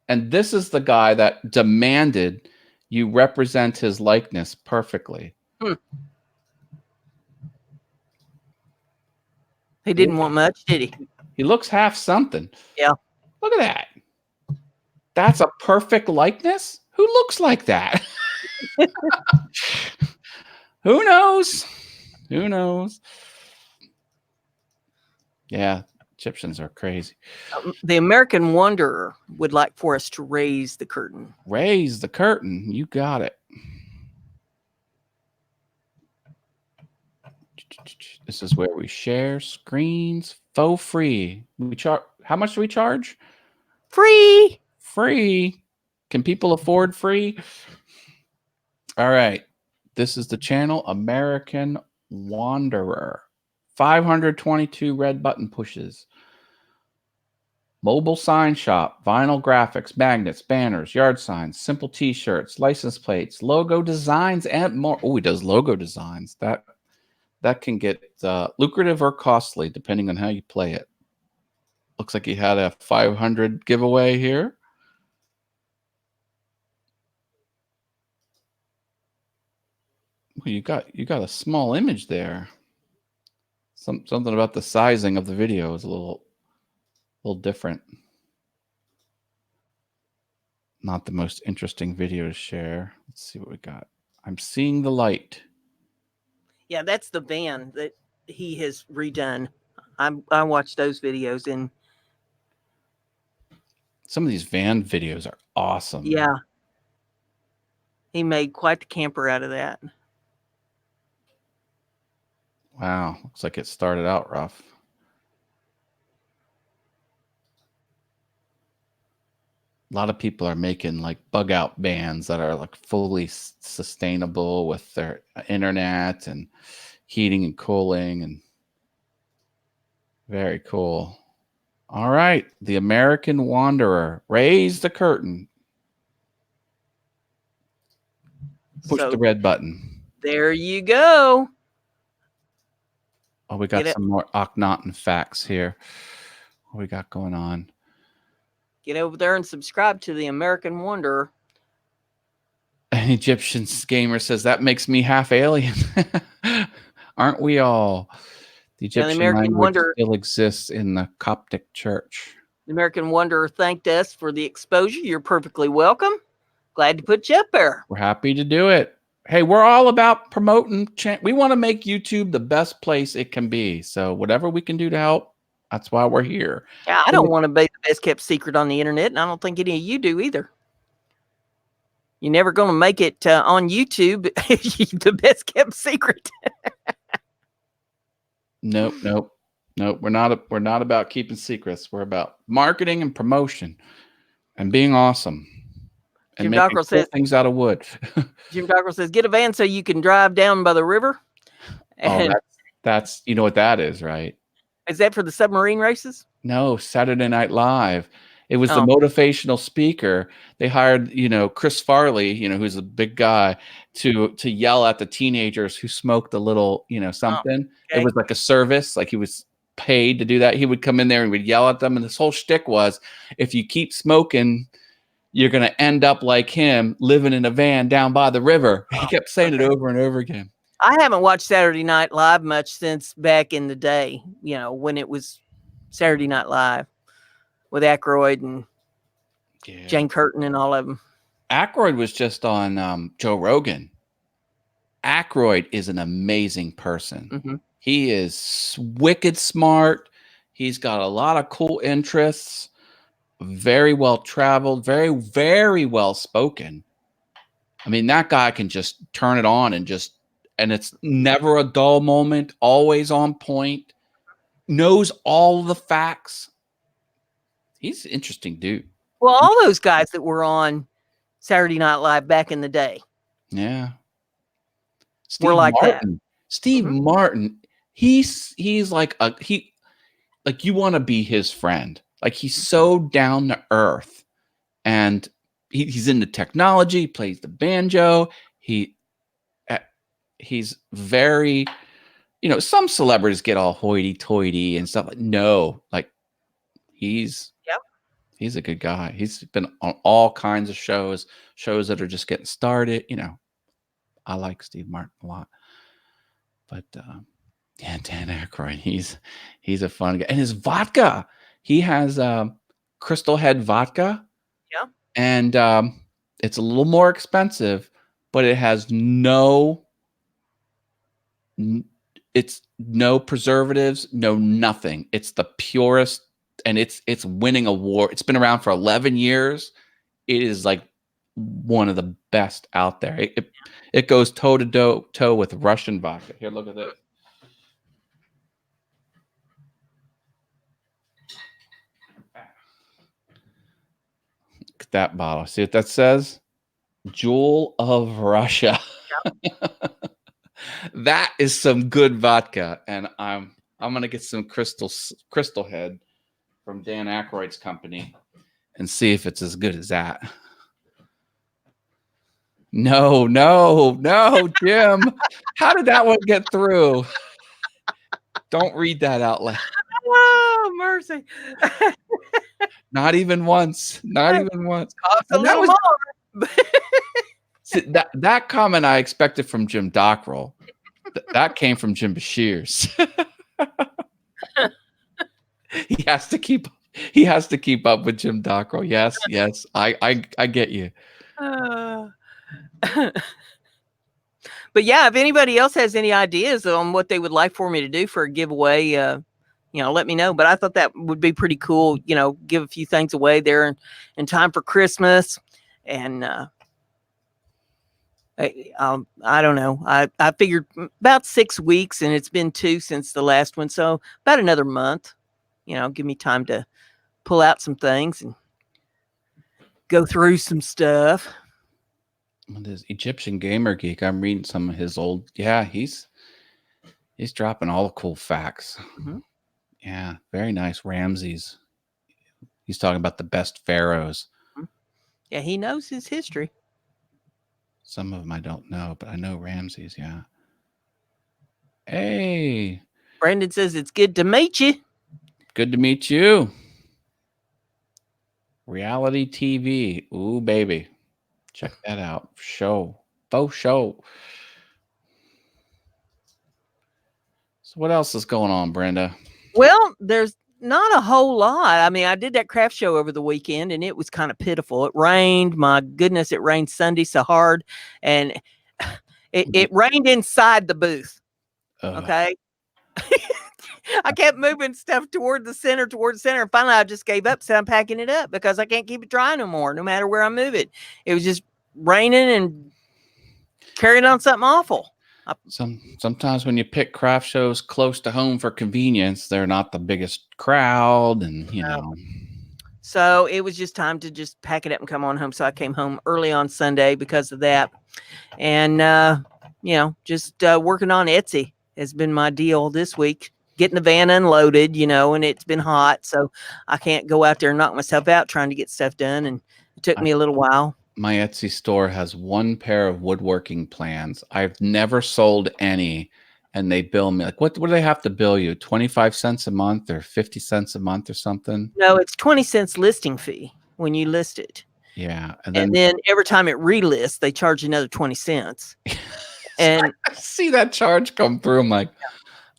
And this is the guy that demanded you represent his likeness perfectly. He didn't want much, did he? He looks half something. Yeah. Look at that. That's a perfect likeness? Who looks like that? Who knows? Who knows? Yeah, Egyptians are crazy. The American Wanderer would like for us to raise the curtain. Raise the curtain. You got it. This is where we share screens for free. We charge. How much do we charge? Free. Free. Can people afford free? All right. This is the channel American Wanderer. 522 red button pushes. Mobile sign shop, vinyl graphics, magnets, banners, yard signs, simple t-shirts, license plates, logo designs, and more. Oh, he does logo designs. That can get lucrative or costly depending on how you play it. Looks like he had a 500 giveaway here. Well, you got a small image there. Something about the sizing of the video is a little different. Not the most interesting video to share. Let's see what we got. I'm seeing the light. Yeah, that's the van that he has redone. I watched those videos, and some of these van videos are awesome. Yeah. He made quite the camper out of that. Wow, looks like it started out rough. A lot of people are making like bug out vans that are like fully sustainable with their internet and heating and cooling, and very cool. All right, the American Wanderer. Raise the curtain. Push the red button. There you go. Oh, we got some more Akhenaten facts here. What we got going on? Get over there and subscribe to the American Wanderer. An Egyptian gamer says that makes me half alien. Aren't we all? The Egyptian language still exists in the Coptic Church. The American Wanderer thanked us for the exposure. You're perfectly welcome. Glad to put you up there. We're happy to do it. Hey, we're all about promoting. We want to make YouTube the best place it can be. So whatever we can do to help, that's why we're here. Yeah, I don't want to be the best kept secret on the internet, and I don't think any of you do either. You're never going to make it on YouTube the best kept secret. Nope. We're not about keeping secrets. We're about marketing and promotion and being awesome. And Jim Dockrell says things out of wood. Jim Dockrell says, get a van so you can drive down by the river. And that's you know what that is, right? Is that for the submarine races? No, Saturday Night Live. It was the motivational speaker. They hired, Chris Farley, who's a big guy, to yell at the teenagers who smoked a little, something. Okay. It was like a service, like he was paid to do that. He would come in there and would yell at them. And this whole shtick was, if you keep smoking, you're going to end up like him, living in a van down by the river. He kept saying it over and over again. I haven't watched Saturday Night Live much since back in the day, when it was Saturday Night Live with Aykroyd and Jane Curtin and all of them. Aykroyd was just on Joe Rogan. Aykroyd is an amazing person. Mm-hmm. He is wicked smart. He's got a lot of cool interests, very well traveled, very, very well spoken. I mean, that guy can just turn it on and it's never a dull moment, always on point, knows all the facts. He's an interesting dude. Well, all those guys that were on Saturday Night Live back in the day. Yeah. We're Steve like that. Martin. Steve Mhm. Martin. He's like like you want to be his friend. Like he's so down to earth, and he's into technology. He plays the banjo. He's very, some celebrities get all hoity-toity and stuff. No, like he's a good guy. He's been on all kinds of shows that are just getting started. I like Steve Martin a lot, but yeah, Dan Aykroyd, he's a fun guy. And his vodka, he has Crystal Head vodka. Yeah. And it's a little more expensive, but it has it's no preservatives, no nothing. It's the purest, and it's winning award. It's been around for 11 years. It is like one of the best out there. It goes toe to toe with Russian vodka. Here, look at this. Look at that bottle. See what that says? Jewel of Russia. That is some good vodka, and I'm gonna get some Crystal Head from Dan Aykroyd's company and see if it's as good as that. No, Jim. How did that one get through? Don't read that out loud. Oh, mercy. Not even once. Not even once. Cost a And that little was more. see, that comment I expected from Jim Dockrell. That came from Jim Bashir's. He has to keep up with Jim Dockrell. Yes, I get you. But yeah, if anybody else has any ideas on what they would like for me to do for a giveaway, let me know. But I thought that would be pretty cool. Give a few things away there in time for Christmas, and I don't know. I figured about 6 weeks, and it's been 2 since the last one, so about another month. Give me time to pull out some things and go through some stuff. This Egyptian Gamer Geek, I'm reading some of his old. Yeah, he's dropping all the cool facts. Mm-hmm. Yeah, very nice. Ramses. He's talking about the best pharaohs. Yeah, he knows his history. Some of them I don't know, but I know Ramses. Yeah. Hey, Brandon says it's good to meet you. Good to meet you. Reality TV. Ooh, baby. Check that out. Faux show. So what else is going on, Brenda? Well, there's not a whole lot. I mean, I did that craft show over the weekend, and it was kind of pitiful. It rained. My goodness, it rained Sunday so hard, and it rained inside the booth. Okay. I kept moving stuff toward the center. And finally, I just gave up, said I'm packing it up because I can't keep it dry no more, no matter where I move it. It was just raining and carrying on something awful. Sometimes when you pick craft shows close to home for convenience, they're not the biggest crowd, and So it was just time to just pack it up and come on home. So I came home early on Sunday because of that, and just working on Etsy has been my deal this week. Getting the van unloaded, and it's been hot, so I can't go out there and knock myself out trying to get stuff done, and it took me a little while. My Etsy store has one pair of woodworking plans. I've never sold any, and they bill me like, what do they have to bill you? 25 cents a month or 50 cents a month or something? No, it's 20 cents listing fee when you list it. Yeah, and then every time it relists, they charge another 20 cents. And I see that charge come through. I'm like,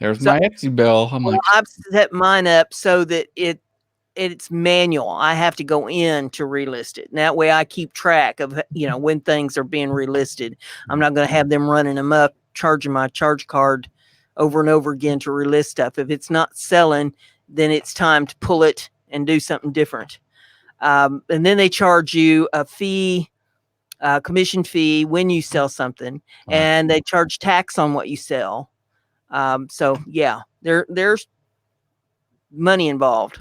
there's my Etsy bill. I'm like, I've set mine up so that it's manual. I have to go in to relist it. And that way I keep track of, when things are being relisted. I'm not going to have them running them up, charging my charge card over and over again to relist stuff. If it's not selling, then it's time to pull it and do something different. And then they charge you a fee, commission fee when you sell something, and they charge tax on what you sell. So yeah, there's money involved.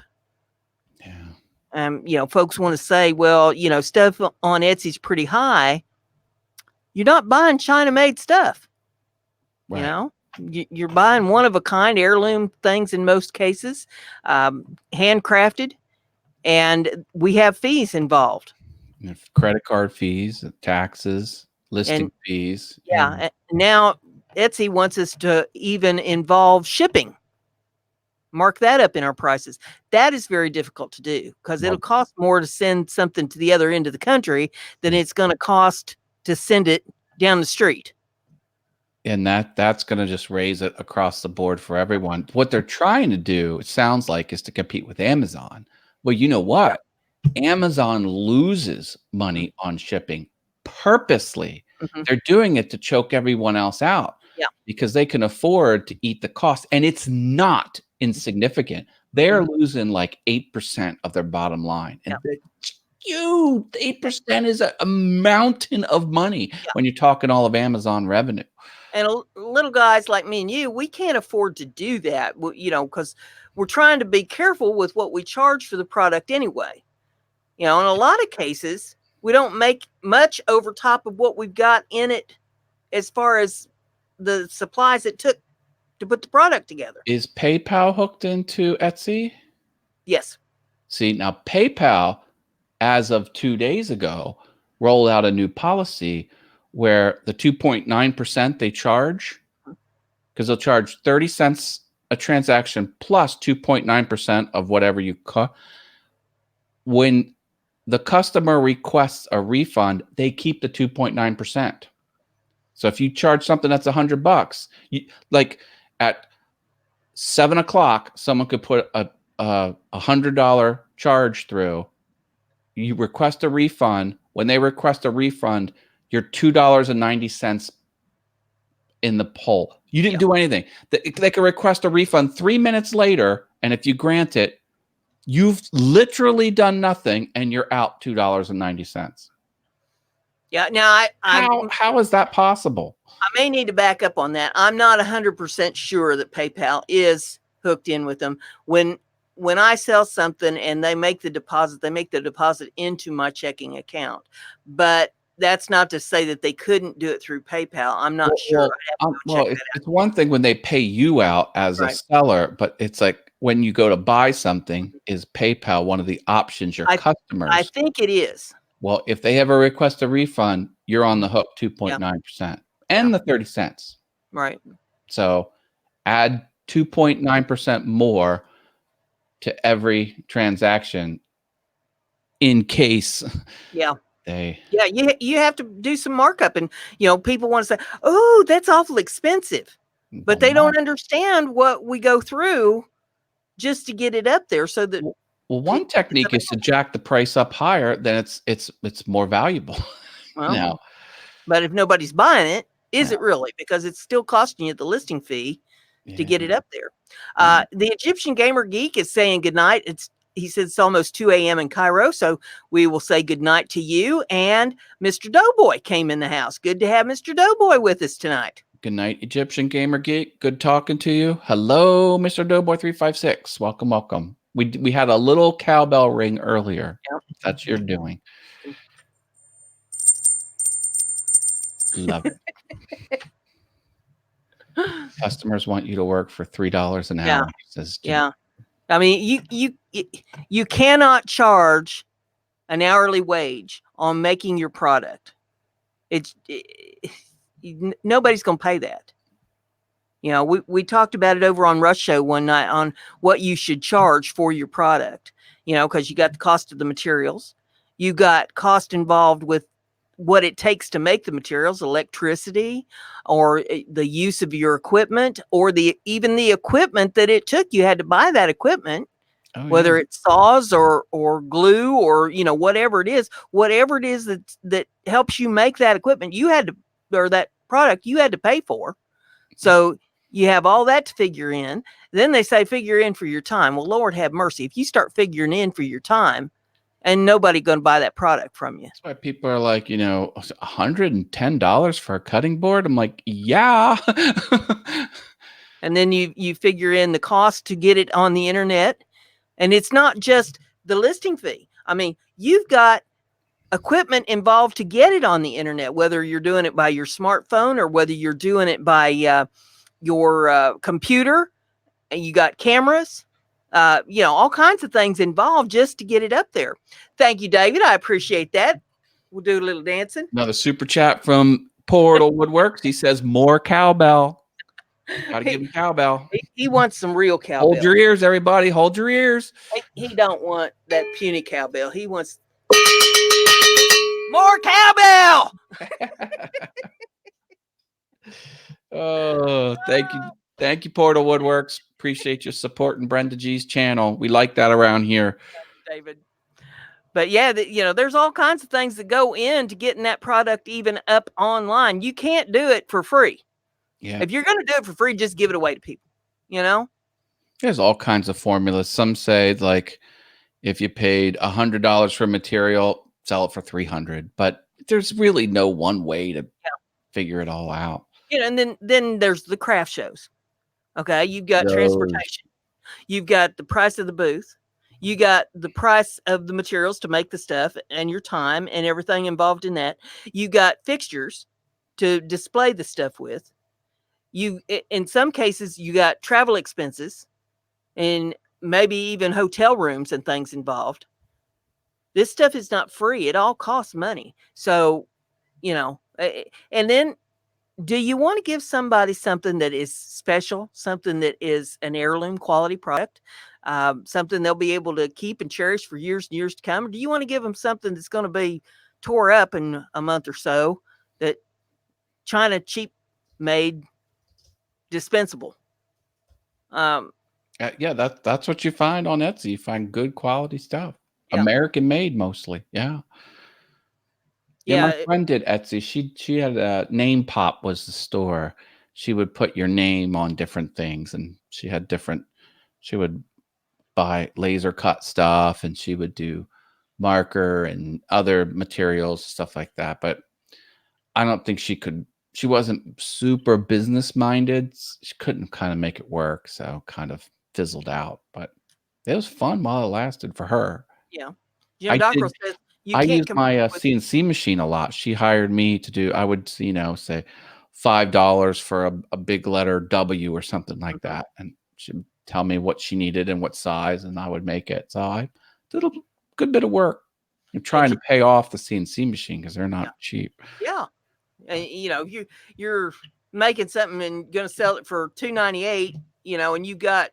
Yeah. Folks want to say, well, stuff on Etsy is pretty high. You're not buying China-made stuff. Right. You're buying one of a kind heirloom things in most cases, handcrafted, and we have fees involved. Credit card fees, taxes, listing fees. Yeah. Now Etsy wants us to even involve shipping. Mark that up in our prices. That is very difficult to do because it'll cost more to send something to the other end of the country than it's going to cost to send it down the street. And that's going to just raise it across the board for everyone. What they're trying to do, it sounds like, is to compete with Amazon. Well, you know what? Amazon loses money on shipping purposely. They're doing it to choke everyone else out because they can afford to eat the cost. And it's not insignificant. They're losing like 8% of their bottom line. And huge. 8% is a mountain of money when you're talking all of Amazon revenue. And little guys like me and you, we can't afford to do that, because we're trying to be careful with what we charge for the product anyway. In a lot of cases, we don't make much over top of what we've got in it as far as the supplies it took to put the product together. Is PayPal hooked into Etsy? Yes. See, now PayPal, as of 2 days ago, rolled out a new policy where the 2.9% they charge, because they'll charge 30 cents a transaction plus 2.9% of whatever you cost. When the customer requests a refund, they keep the 2.9%. So if you charge something that's $100, like at 7 o'clock, someone could put a $100 charge through. You request a refund. When they request a refund, you're $2.90 in the hole. You didn't do anything. They can request a refund 3 minutes later, and if you grant it, you've literally done nothing, and you're out $2.90. Yeah. Now, how is that possible? I may need to back up on that. I'm not 100% sure that PayPal is hooked in with them. When I sell something and they make the deposit into my checking account. But that's not to say that they couldn't do it through PayPal. I'm not sure. It's one thing when they pay you out as a seller, but it's like when you go to buy something, is PayPal one of the options your customers? I think it is. Well, if they ever request a refund, you're on the hook 2.9% and the 30 cents. Right. So add 2.9% more to every transaction in case you have to do some markup. And people want to say, oh, that's awful expensive, but they don't understand what we go through just to get it up there. So that one technique is to jack the price up higher, then it's more valuable. Now, but if nobody's buying it, is it really? Because it's still costing you the listing fee to get it up there. The Egyptian Gamer Geek is saying goodnight. He said it's almost 2 a.m. in Cairo, so we will say goodnight to you. And Mr. Doughboy came in the house. Good to have Mr. Doughboy with us tonight. Good night, Egyptian Gamer Geek. Good talking to you. Hello, Mr. Doughboy 356. Welcome, welcome. We had a little cowbell ring earlier. Yep. That's your doing. Love it. Customers want you to work for $3 an hour. Says Jim. Yeah. I mean, you cannot charge an hourly wage on making your product. Nobody's going to pay that. We talked about it over on Rush Show one night on what you should charge for your product, because you got the cost of the materials. You got cost involved with what it takes to make the materials, electricity, or the use of your equipment, or even the equipment that it took. You had to buy that equipment. Oh yeah. whether it's saws or glue or whatever it is, that helps you make that equipment, you had to, or that product you had to pay for. So you have all that to figure in. Then they say figure in for your time. Well, Lord have mercy, if you start figuring in for your time, and nobody going to buy that product from you. That's why people are like, $110 for a cutting board. I'm like, yeah. And then you figure in the cost to get it on the internet. And it's not just the listing fee. I mean, you've got equipment involved to get it on the internet, whether you're doing it by your smartphone or whether you're doing it by your computer, and you got cameras, all kinds of things involved just to get it up there. Thank you, David. I appreciate that. We'll do a little dancing. Another super chat from Portal Woodworks. He says more cowbell. Gotta give him cowbell. He wants some real cowbell. Hold your ears, everybody. Hold your ears. He don't want that puny cowbell. He wants more cowbell. Oh, thank you, Portal Woodworks. Appreciate you supporting Brenda G's channel. We like that around here, David. But yeah, there's all kinds of things that go into getting that product even up online. You can't do it for free. Yeah. If you're going to do it for free, just give it away to people. There's all kinds of formulas. Some say like if you paid $100 for material, sell it for $300. But there's really no one way to figure it all out. And then there's the craft shows. Okay, you've got transportation. You've got the price of the booth. You got the price of the materials to make the stuff and your time and everything involved in that. You got fixtures to display the stuff with. In some cases, you got travel expenses and maybe even hotel rooms and things involved. This stuff is not free. It all costs money. So, and then do you want to give somebody something that is special, something that is an heirloom quality product, something they'll be able to keep and cherish for years and years to come? Or do you want to give them something that's going to be tore up in a month or so, that China cheap made dispensable? Yeah, that's what you find on Etsy. You find good quality stuff, American made mostly. Yeah. Yeah, my friend did Etsy. She had a Name Pop was the store. She would put your name on different things, and she would buy laser cut stuff, and she would do marker and other materials, stuff like that. But I don't think she wasn't super business minded. She couldn't kind of make it work, so kind of fizzled out. But it was fun while it lasted for her. Yeah. Jim Dockrell says you I can't used my CNC machine a lot. She hired me to do, I would, say $5 for a big letter W or something like that. And she'd tell me what she needed and what size, and I would make it. So I did a good bit of work. I'm trying to pay off the CNC machine because they're not cheap. Yeah. And, you're making something and going to sell it for $2.98, and you got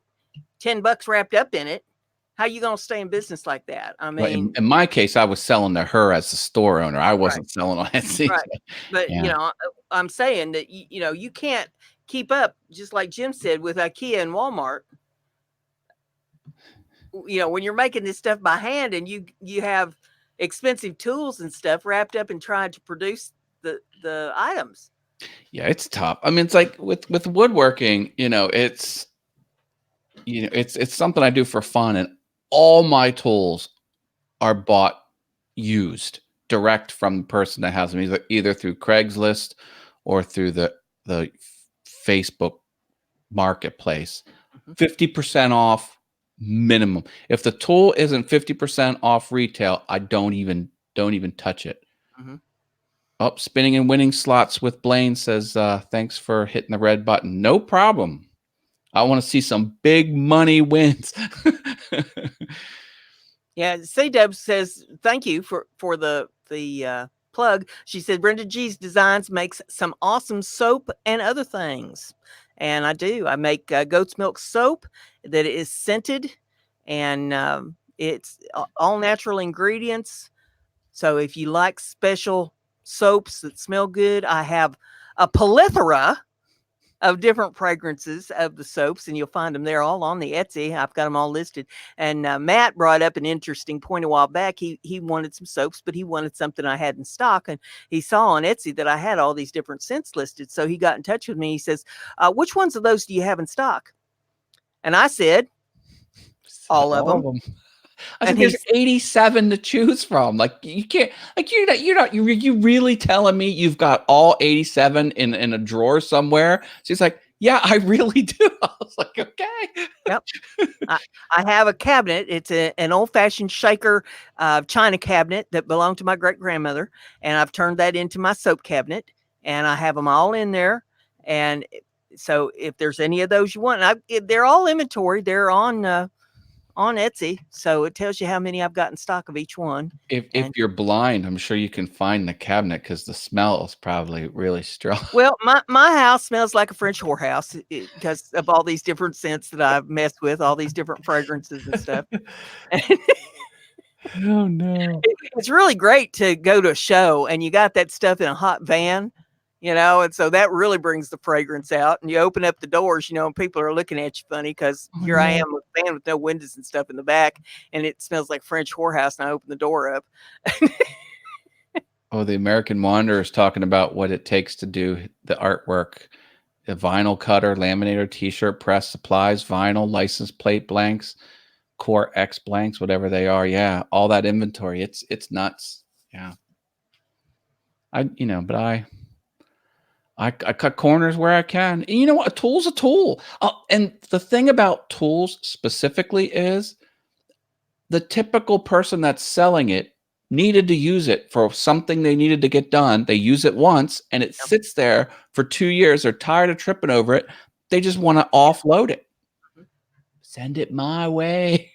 $10 wrapped up in it. How are you going to stay in business like that? I mean, in my case, I was selling to her as the store owner. I wasn't selling on Etsy. Right. But, I'm saying that, you can't keep up, just like Jim said, with IKEA and Walmart. When you're making this stuff by hand and you have expensive tools and stuff wrapped up in trying to produce the items. Yeah, it's tough. I mean, it's like with woodworking, it's something I do for fun, and all my tools are bought used direct from the person that has them, either through Craigslist or through the Facebook marketplace. 50% off minimum. If the tool isn't 50% off retail, I don't even touch it. Oh, Spinning and Winning Slots with Blaine says, thanks for hitting the red button. No problem. I want to see some big money wins. Yeah, C-Dub says, thank you for the plug. She said, Brenda G's Designs makes some awesome soap and other things. And I do. I make goat's milk soap that is scented, and it's all natural ingredients. So if you like special soaps that smell good, I have a plethora of different fragrances of the soaps, and you'll find them there all on the Etsy. I've got them all listed. And Matt brought up an interesting point a while back. He wanted some soaps, but he wanted something I had in stock, and he saw on Etsy that I had all these different scents listed. So he got in touch with me. He says, "Which ones of those do you have in stock?" And I said, "All of All them." of them. I said, And there's he's 87 to choose from. Like you can't, like you really telling me you've got all 87 in a drawer somewhere? She's like, yeah, I really do. I was like, okay. Yep. I have a cabinet. It's an old fashioned shaker china cabinet that belonged to my great grandmother, and I've turned that into my soap cabinet, and I have them all in there. And so, if there's any of those you want, they're all inventory. They're on Etsy, so it tells you how many I've got in stock of each one. If And you're blind, I'm sure you can find the cabinet because the smell is probably really strong. well, my house smells like a French whorehouse because of all these different scents that I've messed with, all these different fragrances and stuff. Oh no. It's really great to go to a show and you got that stuff in a hot van, and so that really brings the fragrance out. And you open up the doors, and people are looking at you funny because Oh here I no. am with a van with no windows and stuff in the back, and it smells like French whorehouse. And I open the door up. Oh, the American Wanderer is talking about what it takes to do the artwork. A vinyl cutter, laminator, t-shirt press, supplies, vinyl, license plate blanks, Core X blanks, whatever they are. Yeah, all that inventory. It's nuts. Yeah. But I cut corners where I can. And you know what? A tool's a tool. And the thing about tools specifically is the typical person that's selling it needed to use it for something they needed to get done. They use it once and it sits there for 2 years. They're tired of tripping over it. They just want to offload it. Send it my way.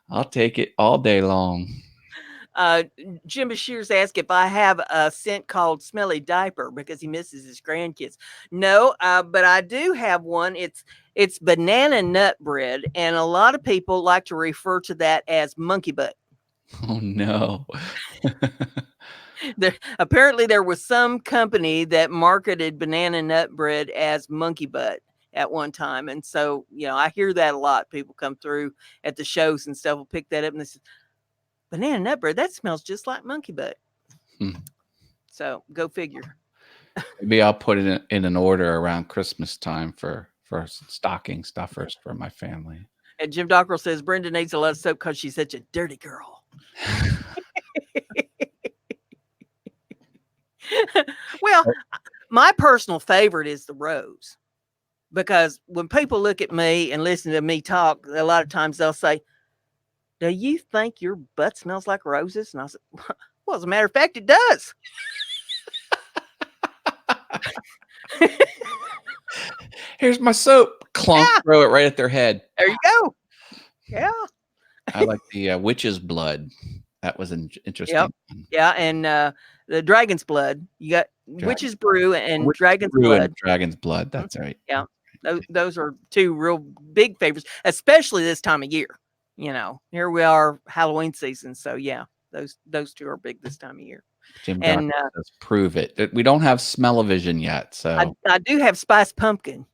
I'll take it all day long. Jim Bashir's asked if I have a scent called Smelly Diaper because he misses his grandkids. No, but I do have one. It's banana nut bread, and a lot of people like to refer to that as monkey butt. Oh no. Apparently, there was some company that marketed banana nut bread as monkey butt at one time, and so I hear that a lot. People come through at the shows and stuff will pick that up and they say, "Banana nut bread, that smells just like monkey butt." So go figure. Maybe I'll put it in an order around Christmas time for stocking stuffers for my family. And Jim Dockrell says Brenda needs a lot of soap because she's such a dirty girl. Well, my personal favorite is the rose, because when people look at me and listen to me talk, a lot of times they'll say, "Do you think your butt smells like roses?" And I said, "Well, as a matter of fact, it does." Here's my soap. Clunk, Yeah. throw it right at their head. There you go. Yeah. I like the witch's blood. That was interesting. Yep. Yeah. And the dragon's blood. You got witch's brew and Witch's dragon's brew blood. and dragon's blood. That's right. Yeah. Those are two real big favorites, especially this time of year. Here we are, Halloween season. So yeah, those two are big this time of year. Jim And Doctor says prove it. We don't have smell-o-vision yet, so I do have spiced pumpkin.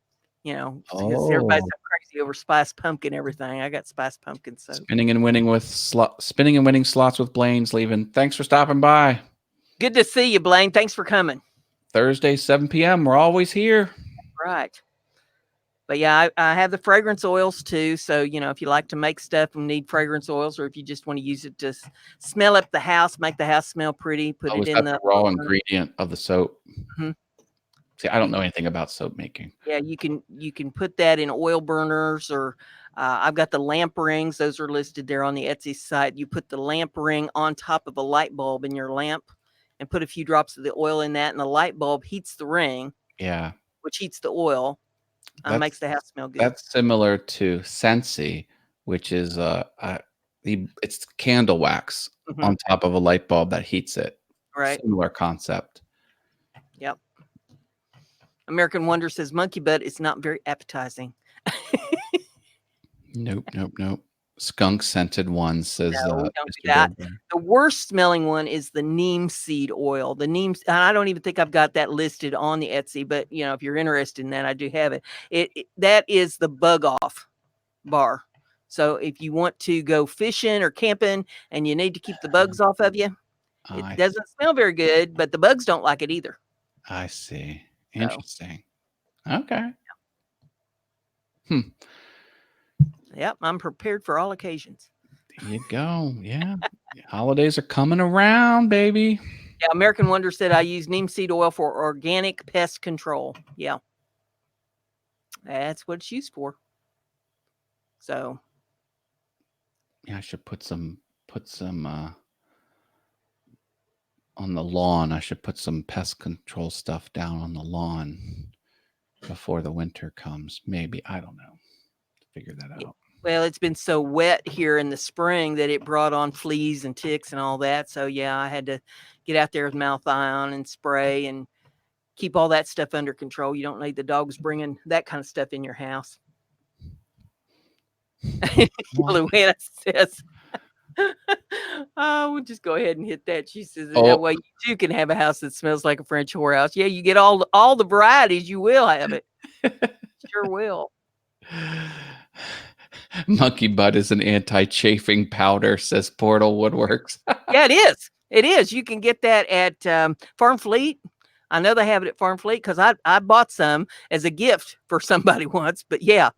Because everybody's Oh. so crazy over spiced pumpkin, everything. I got spiced pumpkin. So spinning and winning slots with Blaine's leaving. Thanks for stopping by. good to see you, Blaine. Thanks for coming. Thursday, 7 p.m. We're always here. Right. But yeah, I have the fragrance oils too. So, if you like to make stuff and need fragrance oils, or if you just want to use it to smell up the house, make the house smell pretty, put it Was in that the raw ingredient of the soap? Mhm. See, I don't know anything about soap making. Yeah, you can put that in oil burners, or I've got the lamp rings. Those are listed there on the Etsy site. You put the lamp ring on top of a light bulb in your lamp and put a few drops of the oil in that, and the light bulb heats the ring. Yeah. Which heats the oil. Makes the house smell good. That's similar to Scentsy, which is it's candle wax on top of a light bulb that heats it. Right. Similar concept. Yep. American Wonder says monkey butt is not very appetizing. Nope. Skunk scented one, says No, we don't do Mr. that. Doughboy. The worst smelling one is the neem seed oil. The neem, and I don't even think I've got that listed on the Etsy, but if you're interested in that, I do have it. That is the bug off bar. So if you want to go fishing or camping and you need to keep the bugs off of you, it I doesn't smell very good, but the bugs don't like it either. see. So, Interesting. Okay. Hmm. yep, I'm prepared for all occasions. There you go. Yeah. Holidays are coming around, baby. Yeah, American Wonder said I use neem seed oil for organic pest control. Yeah, that's what it's used for. So, Yeah, I should put some on the lawn. I should put some pest control stuff down on the lawn before the winter comes. Maybe. I don't know. Figure that out. well, it's been so wet here in the spring that it brought on fleas and ticks and all that. So, yeah, I had to get out there with mouth ion and spray and keep all that stuff under control. You don't need the dogs bringing that kind of stuff in your house. Luana says, oh, we'll just go ahead and hit that. She says, that way you too can have a house that smells like a French whorehouse. Yeah, you get all the varieties. You will have it. Sure will. Monkey butt is an anti-chafing powder, says Portal Woodworks. Yeah, it is. It is. You can get that at Farm Fleet. I know they have it at Farm Fleet because I bought some as a gift for somebody once. But yeah,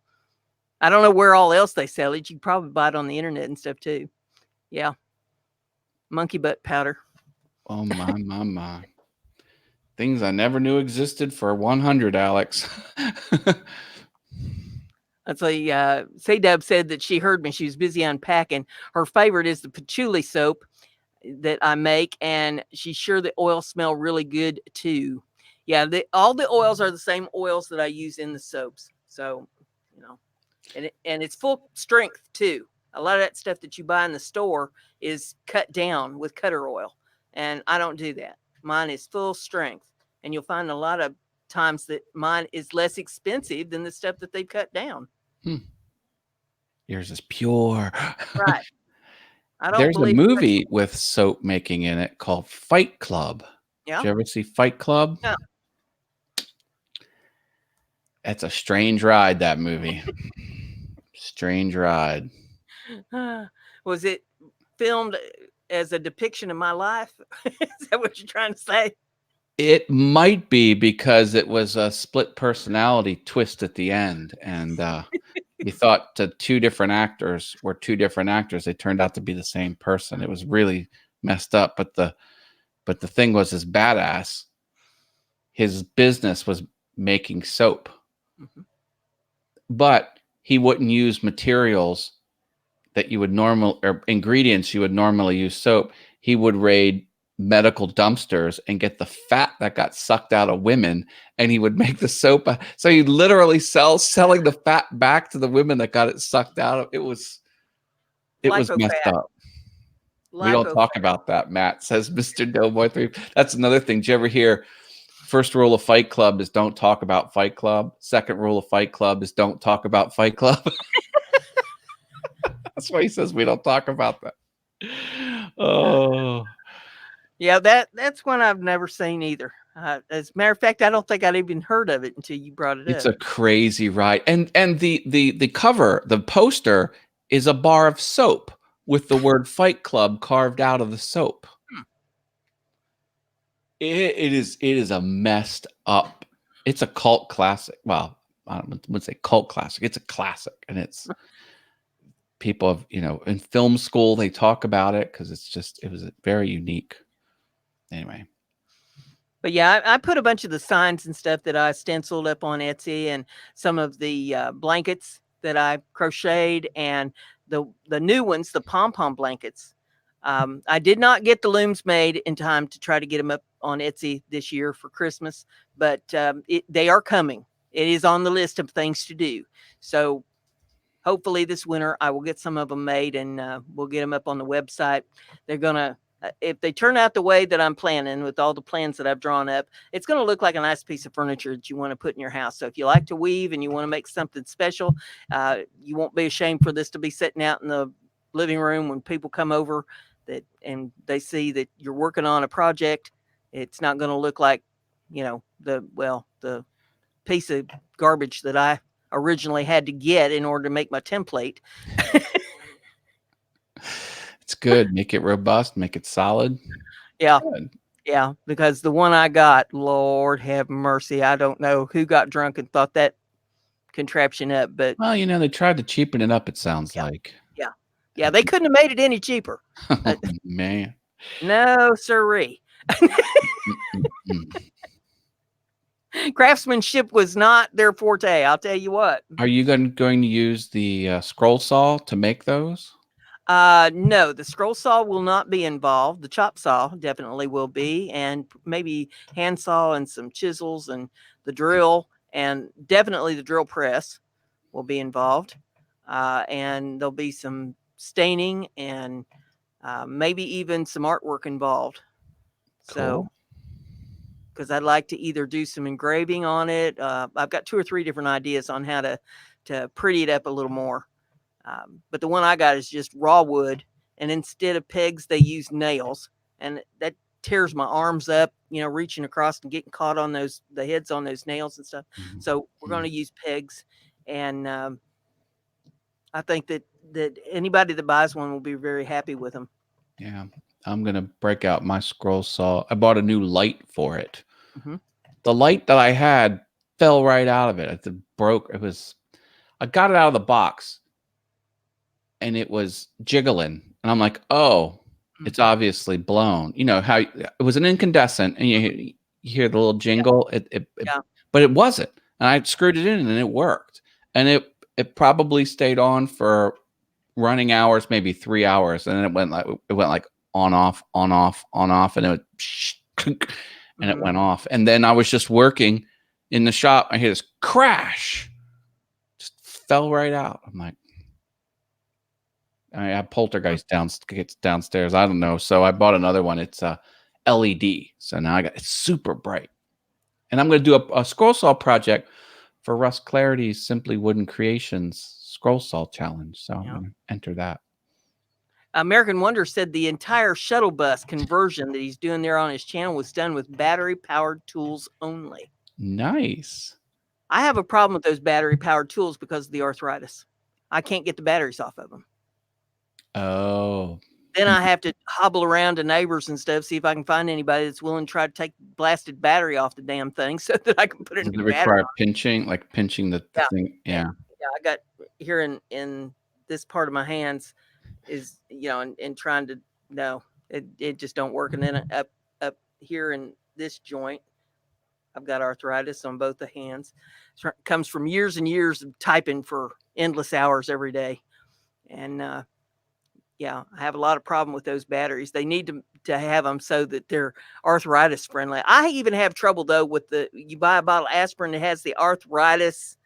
I don't know where all else they sell it. You can probably buy it on the internet and stuff too. Yeah. Monkey butt powder. Oh, my. Things I never knew existed for 100, Alex. Let's see. C-Dub said that she heard me. She was busy unpacking. Her favorite is the patchouli soap that I make, and she's sure the oils smell really good too. Yeah, all the oils are the same oils that I use in the soaps. So, and it's full strength too. A lot of that stuff that you buy in the store is cut down with cutter oil, and I don't do that. Mine is full strength, and you'll find a lot of times that mine is less expensive than the stuff that they've cut down. Yours is pure. Right. I don't There's a believe movie with soap making in it called Fight Club. Yeah. Did you ever see Fight Club? No. It's a strange ride, that movie. Strange ride. Was it filmed as a depiction of my life? Is that what you're trying to say? It might be because it was a split personality twist at the end. And you thought two different actors were two different actors. They turned out to be the same person. It was really messed up. But the thing was, his badass, his business was making soap. Mm-hmm. But he wouldn't use materials that you would or ingredients you would normally use soap. He would raid medical dumpsters and get the fat that got sucked out of women, and he would make the soap. So he literally selling the fat back to the women that got it sucked out of. It was messed up. We don't talk about that, Matt, says Mr. Doughboy 3. That's another thing. Did you ever hear first rule of Fight Club is don't talk about Fight Club? Second rule of Fight Club is don't talk about Fight Club. That's why he says we don't talk about that. Oh. Yeah, that's one I've never seen either. As a matter of fact, I don't think I'd even heard of it until you brought it up. It's a crazy ride. And the cover, the poster is a bar of soap with the word Fight Club carved out of the soap. It is a messed up. It's a cult classic. Well, I wouldn't say cult classic. It's a classic, and it's people have, in film school they talk about it because it was very unique. Anyway. But yeah, I put a bunch of the signs and stuff that I stenciled up on Etsy, and some of the blankets that I crocheted, and the new ones, the pom-pom blankets. I did not get the looms made in time to try to get them up on Etsy this year for Christmas, but they are coming. It is on the list of things to do. So hopefully this winter I will get some of them made, and we'll get them up on the website. They're going to, if they turn out the way that I'm planning with all the plans that I've drawn up, it's going to look like a nice piece of furniture that you want to put in your house. So if you like to weave and you want to make something special, you won't be ashamed for this to be sitting out in the living room when people come over that and they see that you're working on a project. It's not going to look like, the piece of garbage that I originally had to get in order to make my template. It's good. Make it robust, make it solid. Yeah. Good. Yeah, because the one I got, Lord have mercy, I don't know who got drunk and thought that contraption up, but Well, they tried to cheapen it up, it sounds yeah, like. yeah, yeah, they couldn't have made it any cheaper. Oh, Uh, man. no, sirree. Mm-mm-mm. Craftsmanship was not their forte. I'll tell you what. Are you going to use the scroll saw to make those? No, the scroll saw will not be involved. The chop saw definitely will be, and maybe handsaw and some chisels and the drill, and definitely the drill press will be involved. And there'll be some staining and maybe even some artwork involved. So, Cool. because I'd like to either do some engraving on it. I've got 2 or 3 different ideas on how to pretty it up a little more. But the one I got is just raw wood, and instead of pegs, they use nails, and that tears my arms up. Reaching across and getting caught on the heads on those nails and stuff. Mhm. So we're going Mhm. to use pegs, and I think that anybody that buys one will be very happy with them. Yeah. I'm going to break out my scroll saw. I bought a new light for it. Hmm. The light that I had fell right out of it. It broke. I got it out of the box and it was jiggling. And I'm like, oh, it's obviously blown. You know how it was an incandescent and you hear the little Yeah, jingle. yeah. But it wasn't. And I screwed it in and it worked. And it probably stayed on for running hours, maybe 3 hours. And then it went like on, off, on, off, on, off. And it went and it Hmm. went off. And then I was just working in the shop. I hear this crash, just fell right out. I'm like, I have poltergeist downstairs. I don't know. So I bought another one. It's a LED. So now it's super bright. And I'm going to do a scroll saw project for Russ Clarity's Simply Wooden Creations scroll saw challenge. So I'm Yeah. going to enter that. American Wonder said the entire shuttle bus conversion that he's doing there on his channel was done with battery powered tools only. Nice. I have a problem with those battery powered tools because of the arthritis. I can't get the batteries off of them. Oh. Then I have to hobble around to neighbors and stuff, see if I can find anybody that's willing to try to take blasted battery off the damn thing so that I can put a Does new it battery require on. pinching, like pinching the Yeah, thing? yeah, Yeah. yeah. I got here in this part of my hands is and trying to no, it just don't work. And then up here in this joint, I've got arthritis on both the hands. It comes from years and years of typing for endless hours every day, and yeah, I have a lot of problem with those batteries. They need to have them so that they're arthritis friendly. I even have trouble though with you buy a bottle of aspirin that has the arthritis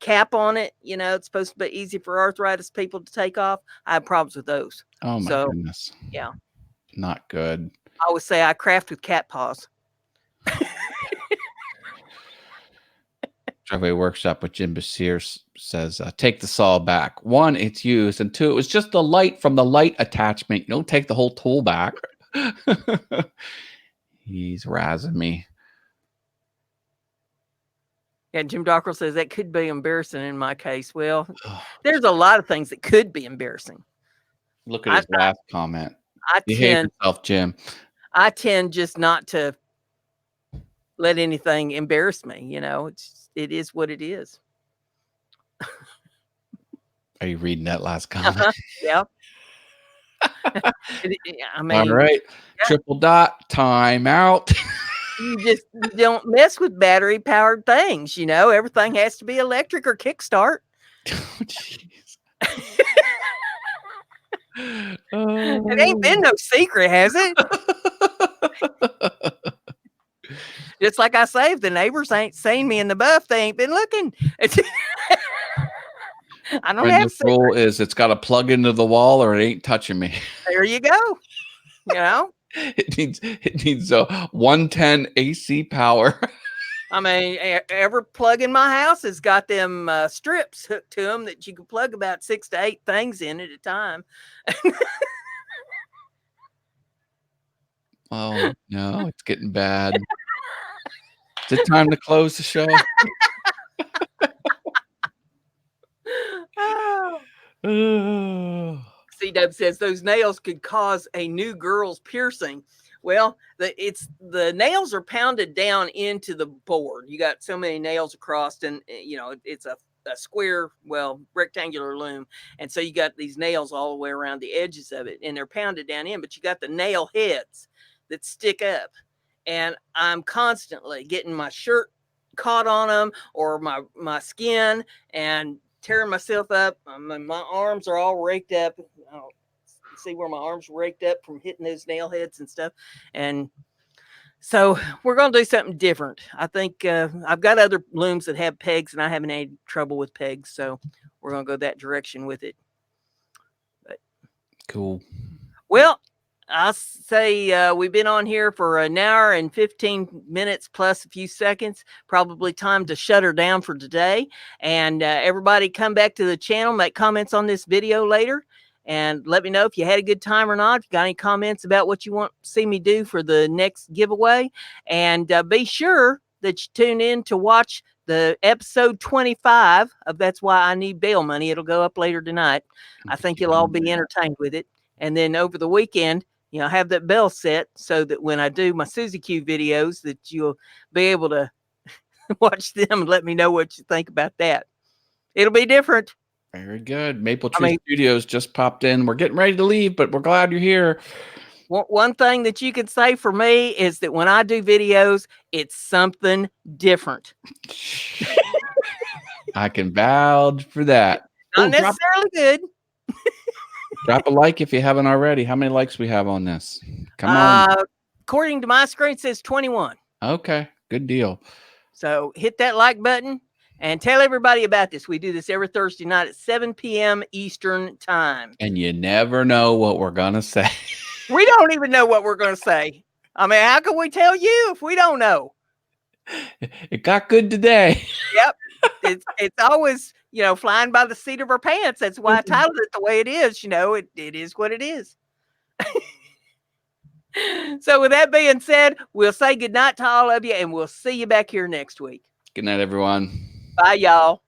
cap on it. It's supposed to be easy for arthritis people to take off. I have problems with those. Oh my So goodness. yeah, Not good. I always say I craft with cat paws. Driveway Workshop with Jim Bashir says, take the saw back. 1, it's used. And 2, it was just the light from the light attachment. You don't take the whole tool back. He's razzing me. Yeah, Jim Dockrell says that could be embarrassing in my case. Well, there's a lot of things that could be embarrassing. Look at his last comment. Behave yourself, Jim. I tend just not to let anything embarrass me. It is what it is. Are you reading that last comment? Yeah. I mean, all right. Yeah. Triple dot, time out. You just don't mess with battery powered things. Everything has to be electric or kickstart. Oh, jeez. It ain't been no secret, has it? Just like I say, if the neighbors ain't seen me in the buff, they ain't been looking. I don't have the rule is it's got to plug into the wall or it ain't touching me. There you go. It needs a 110 AC power. I mean, every plug in my house has got them strips hooked to them that you can plug about 6 to 8 things in at a time. Oh no, it's getting bad. Is it time to close the show? Oh. Oh. C-Dub says those nails could cause a new girl's piercing. Well, the nails are pounded down into the board. You got so many nails across, and it's a square, well, rectangular loom, and so you got these nails all the way around the edges of it, and they're pounded down in. But you got the nail heads that stick up, and I'm constantly getting my shirt caught on them or my skin and tearing myself up. My arms are all raked up. See where my arms raked up from hitting those nail heads and stuff. And so we're going to do something different. I think I've got other looms that have pegs, and I haven't had trouble with pegs. So we're going to go that direction with it. But, cool. Well, I say we've been on here for an hour and 15 minutes plus a few seconds. Probably time to shut her down for today. And everybody come back to the channel, make comments on this video later, and let me know if you had a good time or not. If you got any comments about what you want to see me do for the next giveaway. And be sure that you tune in to watch the episode 25 of That's Why I Need Bail Money. It'll go up later tonight. I think you'll all be entertained with it. And then over the weekend, have that bell set so that when I do my Suzy Q videos, that you'll be able to watch them and let me know what you think about that. It'll be different. Very good. Maple Tree Studios just popped in. We're getting ready to leave, but we're glad you're here. One thing that you could say for me is that when I do videos, it's something different. I can vouch for that. Not necessarily good. Drop a like if you haven't already. How many likes we have on this? Come on. According to my screen, it says 21. Okay, good deal. So hit that like button and tell everybody about this. We do this every Thursday night at 7 p.m. Eastern time. And you never know what we're going to say. We don't even know what we're going to say. I mean, how can we tell you if we don't know? It got good today. Yep. It's always, flying by the seat of our pants. That's why I titled it the way it is. It is what it is. So with that being said, we'll say goodnight to all of you, and we'll see you back here next week. Good night, everyone. Bye, y'all.